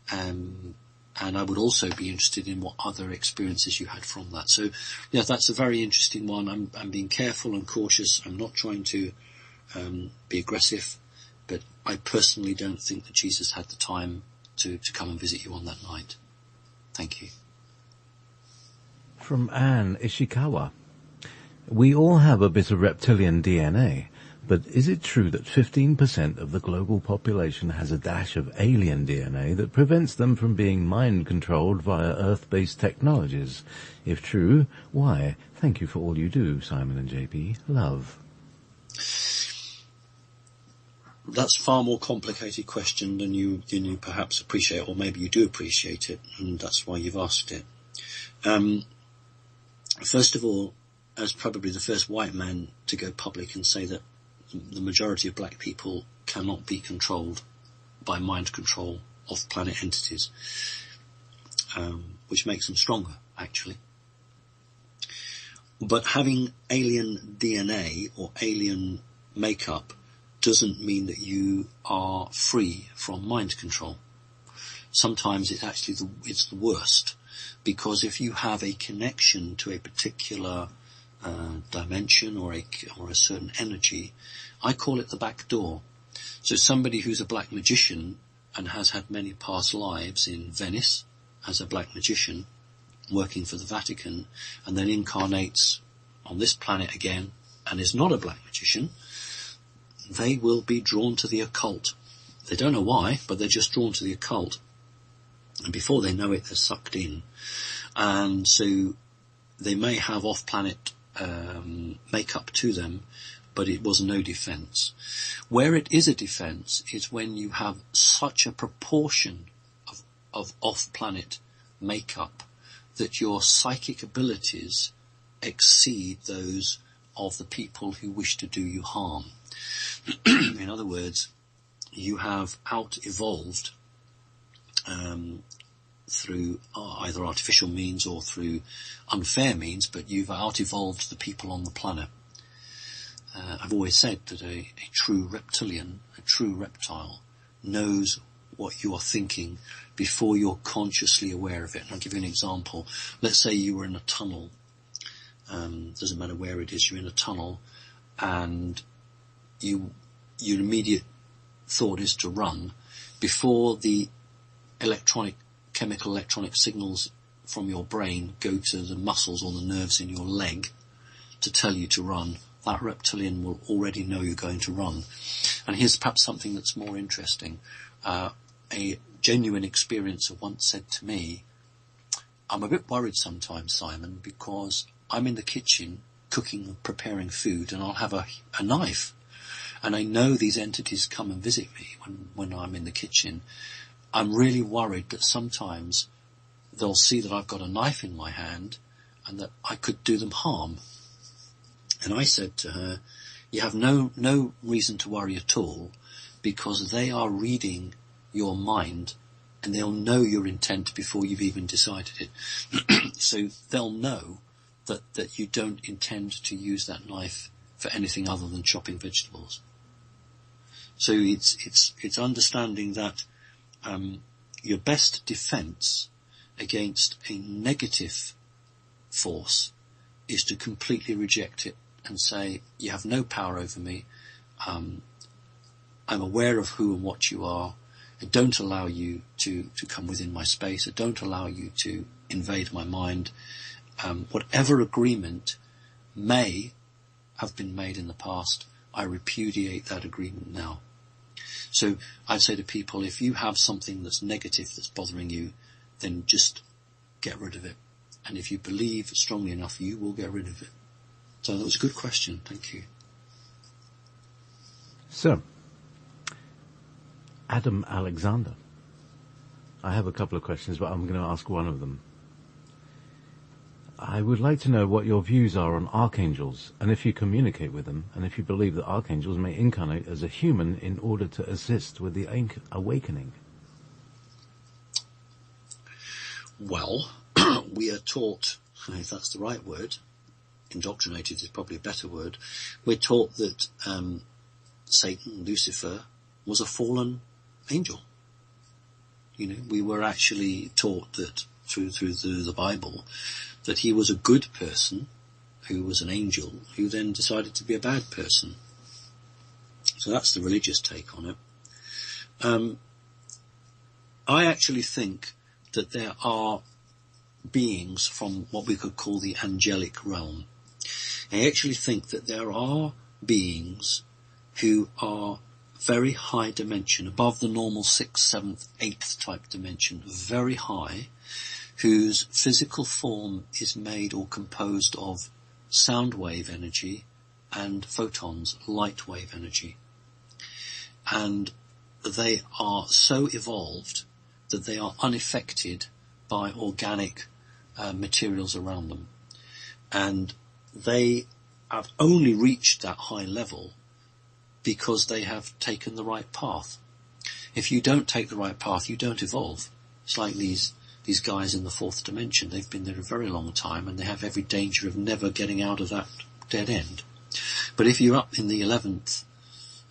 And I would also be interested in what other experiences you had from that. So, yeah, that's a very interesting one. I'm being careful and cautious. I'm not trying to be aggressive, but I personally don't think that Jesus had the time to come and visit you on that night. Thank you. From Anne Ishikawa. We all have a bit of reptilian DNA, but is it true that 15% of the global population has a dash of alien DNA that prevents them from being mind-controlled via Earth-based technologies? If true, why? Thank you for all you do, Simon and JP. Love. That's a far more complicated question than you perhaps appreciate, or maybe you do appreciate it, and that's why you've asked it. First of all, as probably the first white man to go public and say that the majority of black people cannot be controlled by mind control off-planet entities, which makes them stronger, actually. But having alien DNA or alien makeup doesn't mean that you are free from mind control. Sometimes it's actually it's the worst, because if you have a connection to a particular dimension or a certain energy, I call it the back door. So somebody who's a black magician and has had many past lives in Venice as a black magician working for the Vatican, and then incarnates on this planet again and is not a black magician, they will be drawn to the occult. They don't know why, but they're just drawn to the occult. And before they know it, they're sucked in. And so they may have off-planet makeup to them, but it was no defense. Where it is a defense is when you have such a proportion of off-planet makeup that your psychic abilities exceed those of the people who wish to do you harm. In other words, you have out-evolved through either artificial means or through unfair means, but you've out-evolved the people on the planet. I've always said that a true reptilian, a true reptile, knows what you are thinking before you're consciously aware of it. And I'll give you an example. Let's say you were in a tunnel. Doesn't matter where it is, you're in a tunnel, and your immediate thought is to run. Before the chemical electronic signals from your brain go to the muscles or the nerves in your leg to tell you to run, that reptilian will already know you're going to run. And here's perhaps something that's more interesting. A genuine experiencer once said to me, I'm a bit worried sometimes, Simon, because I'm in the kitchen cooking and preparing food, and I'll have a knife. And I know these entities come and visit me when I'm in the kitchen. I'm really worried that sometimes they'll see that I've got a knife in my hand and that I could do them harm. And I said to her, you have no reason to worry at all, because they are reading your mind and they'll know your intent before you've even decided it. So they'll know that you don't intend to use that knife for anything other than chopping vegetables. So it's understanding that your best defense against a negative force is to completely reject it and say, you have no power over me. I'm aware of who and what you are. I don't allow you to come within my space. I don't allow you to invade my mind. Whatever agreement may have been made in the past, I repudiate that agreement now. So I'd say to people, if you have something that's negative that's bothering you, then just get rid of it. And if you believe strongly enough, you will get rid of it. So that was a good question. Thank you. So, Adam Alexander. I have a couple of questions, but I'm going to ask one of them. I would like to know what your views are on archangels, and if you communicate with them, and if you believe that archangels may incarnate as a human in order to assist with the awakening. Well, we are taught, if that's the right word, indoctrinated is probably a better word, we're taught that Satan, Lucifer, was a fallen angel. You know, we were actually taught that through the Bible that he was a good person who was an angel who then decided to be a bad person. So that's the religious take on it. I actually think that there are beings from what we could call the angelic realm. I actually think that there are beings who are very high dimension, above the normal 6th, 7th, 8th type dimension, very high, whose physical form is made or composed of sound wave energy and photons, light wave energy. And they are so evolved that they are unaffected by organic materials around them. And they have only reached that high level because they have taken the right path. If you don't take the right path, you don't evolve. It's like these guys in the 4th dimension. They've been there a very long time and they have every danger of never getting out of that dead end. But if you're up in the 11th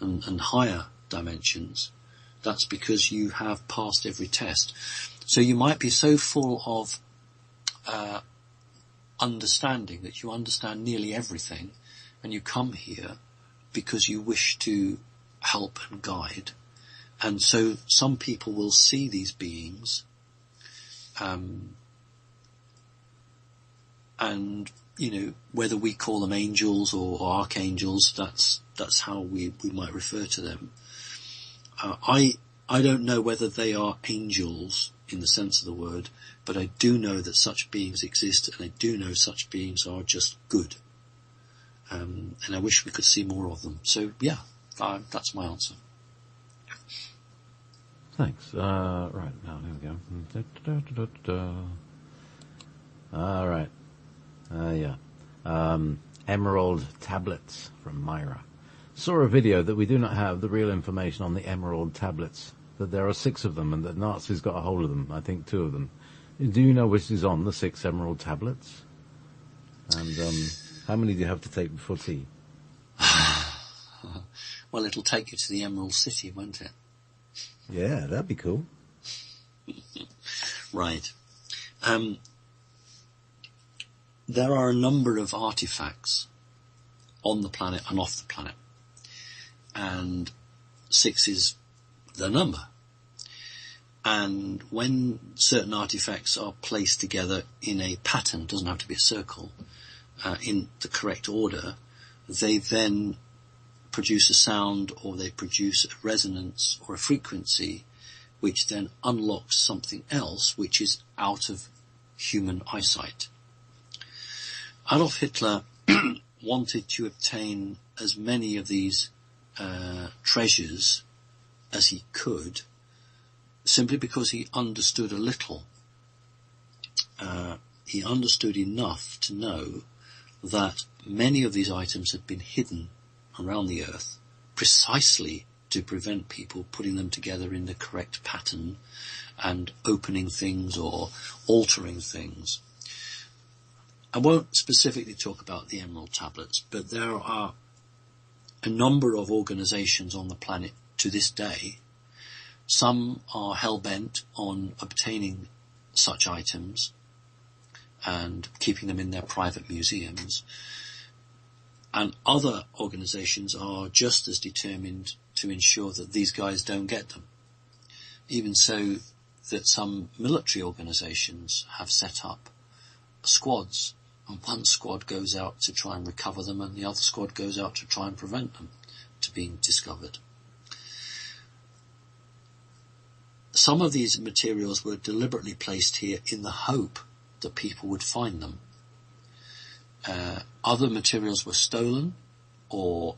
and higher dimensions, that's because you have passed every test. So you might be so full of understanding that you understand nearly everything, and you come here because you wish to help and guide. And so some people will see these beings, and, you know, whether we call them angels or archangels, that's how we might refer to them. I don't know whether they are angels in the sense of the word, but I do know that such beings exist, and I do know such beings are just good. And I wish we could see more of them. So, yeah, that's my answer. Thanks. Right, now here we go. All right. Emerald tablets from Myra. Saw a video that we do not have the real information on the emerald tablets, that there are 6 of them and that Nazis got a hold of them, I think 2 of them. Do you know which is on the 6 emerald tablets? And how many do you have to take before tea? Well, it'll take you to the Emerald City, won't it? Yeah, that'd be cool. Right. There are a number of artifacts on the planet and off the planet. And 6 is the number. And when certain artifacts are placed together in a pattern, doesn't have to be a circle, in the correct order, they then produce a sound, or they produce a resonance or a frequency, which then unlocks something else which is out of human eyesight. Adolf Hitler wanted to obtain as many of these treasures as he could, simply because he understood a little. He understood enough to know that many of these items had been hidden around the earth precisely to prevent people putting them together in the correct pattern and opening things or altering things. I won't specifically talk about the Emerald Tablets, but there are a number of organizations on the planet to this day. Some are hell-bent on obtaining such items and keeping them in their private museums. And other organizations are just as determined to ensure that these guys don't get them. Even so, that some military organizations have set up squads, and one squad goes out to try and recover them, and the other squad goes out to try and prevent them to being discovered. Some of these materials were deliberately placed here in the hope that people would find them. Other materials were stolen or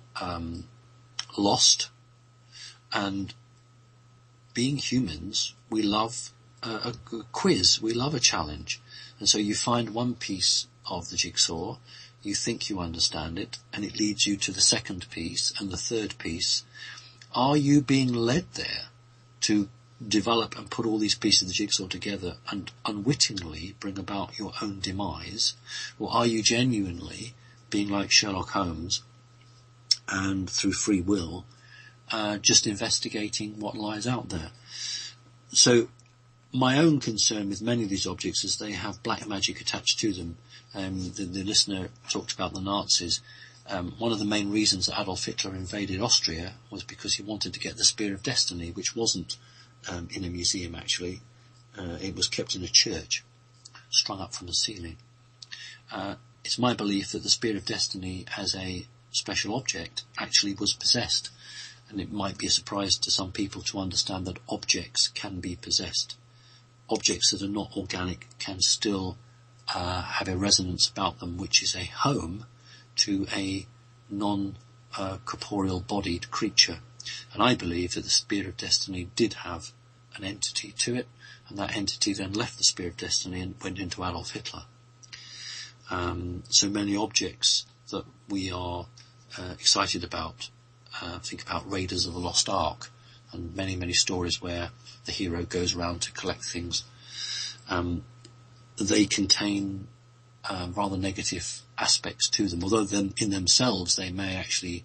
lost, and being humans, we love a quiz, we love a challenge, and so you find one piece of the jigsaw, you think you understand it, and it leads you to the second piece and the third piece. Are you being led there to develop and put all these pieces of the jigsaw together and unwittingly bring about your own demise? Or are you genuinely being like Sherlock Holmes and through free will just investigating what lies out there? So my own concern with many of these objects is they have black magic attached to them. The listener talked about the Nazis. One of the main reasons that Adolf Hitler invaded Austria was because he wanted to get the Spear of Destiny, which wasn't in a museum actually. It was kept in a church, strung up from the ceiling. It's my belief that the Spear of Destiny as a special object actually was possessed, and it might be a surprise to some people to understand that objects can be possessed. Objects that are not organic can still have a resonance about them, which is a home to a non-corporeal bodied creature. And I believe that the Spear of Destiny did have an entity to it, and that entity then left the Spear of Destiny and went into Adolf Hitler. So many objects that we are excited about, think about Raiders of the Lost Ark, and many stories where the hero goes around to collect things. They contain rather negative aspects to them, although in themselves they may actually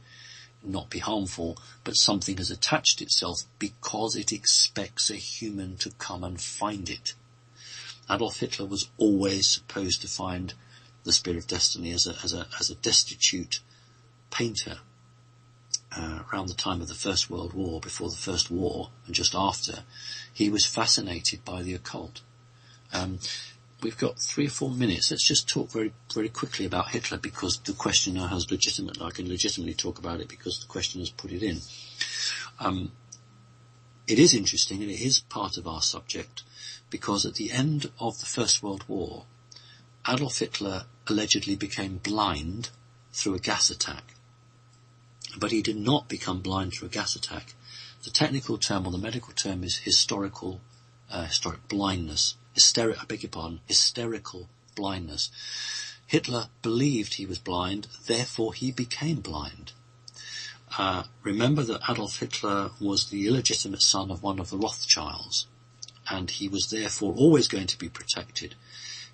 not be harmful, but something has attached itself because it expects a human to come and find it. Adolf Hitler was always supposed to find the Spear of Destiny as a destitute painter around the time of the First World War, before the First War and just after. He was fascinated by the occult. We've got 3 or 4 minutes. Let's just talk very, very quickly about Hitler, because the questioner has I can legitimately talk about it because the questioner's put it in. It is interesting, and it is part of our subject, because at the end of the First World War, Adolf Hitler allegedly became blind through a gas attack. But he did not become blind through a gas attack. The technical term, or the medical term, is historic blindness. Hysterical blindness. Hitler believed he was blind, therefore he became blind. Remember that Adolf Hitler was the illegitimate son of one of the Rothschilds, and he was therefore always going to be protected.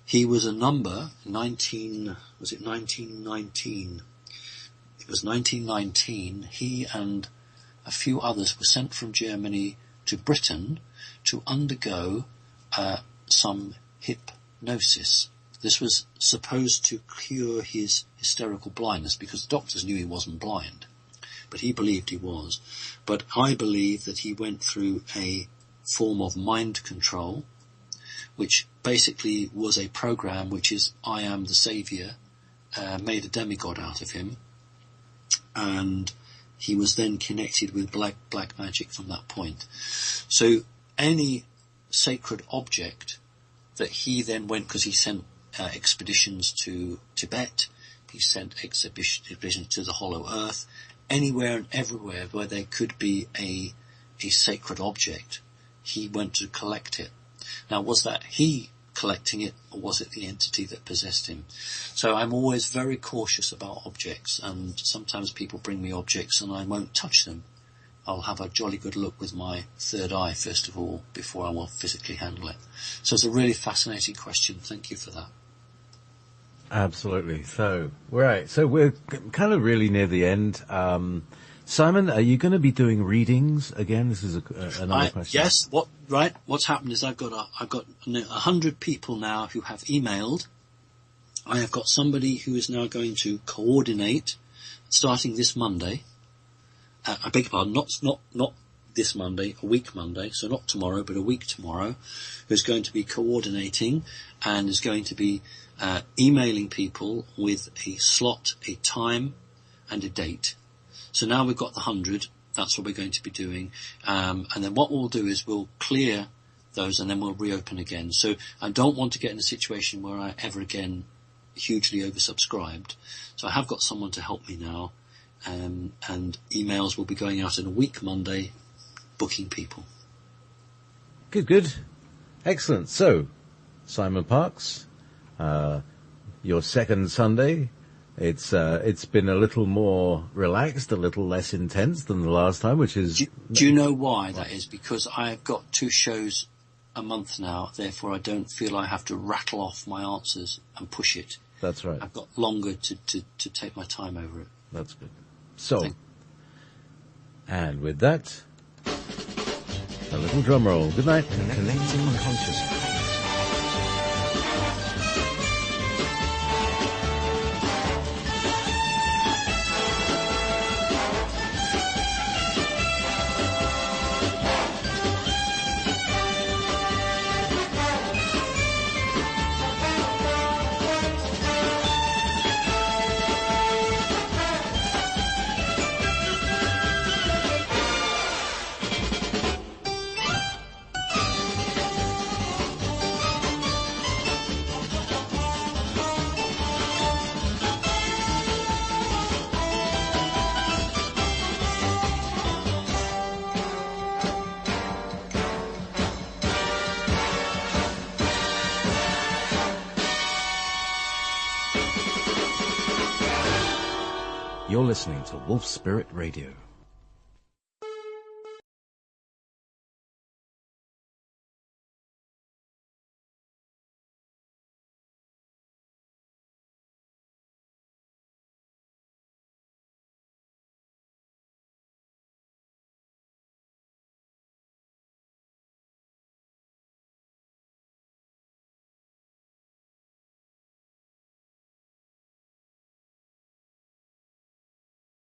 He was a number, 1919? It was 1919. He and a few others were sent from Germany to Britain to undergo some hypnosis. This was supposed to cure his hysterical blindness, because the doctors knew he wasn't blind, but he believed he was. But I believe that he went through a form of mind control, which basically was a program which is I am the saviour, made a demigod out of him, and he was then connected with black magic from that point. So any sacred object that he then went, because he sent expeditions to Tibet, he sent expeditions to the Hollow Earth, anywhere and everywhere where there could be a sacred object, he went to collect it. Now, was that he collecting it, or was it the entity that possessed him? So I'm always very cautious about objects, and sometimes people bring me objects and I won't touch them. I'll have a jolly good look with my third eye, first of all, before I will physically handle it. So it's a really fascinating question. Thank you for that. Absolutely. So, right. So we're kind of really near the end. Simon, are you going to be doing readings again? This is another question. Yes. What's happened is I've got 100 people now who have emailed. I have got somebody who is now going to coordinate, starting this Monday. I beg your pardon, not this Monday, a week Monday, so not tomorrow, but a week tomorrow, who's going to be coordinating and is going to be emailing people with a slot, a time, and a date. So now we've got the 100, that's what we're going to be doing. And then what we'll do is we'll clear those and then we'll reopen again. So I don't want to get in a situation where I ever again hugely oversubscribed. So I have got someone to help me now. And emails will be going out in a week Monday, booking people. Good. Excellent. So, Simon Parkes, your second Sunday. It's been a little more relaxed, a little less intense than the last time, which is... Do you know why that is? Because I've got 2 shows a month now, therefore I don't feel I have to rattle off my answers and push it. That's right. I've got longer to take my time over it. That's good. So, and with that, a little drum roll. Good night. Connecting consciousness. You're listening to Wolf Spirit Radio.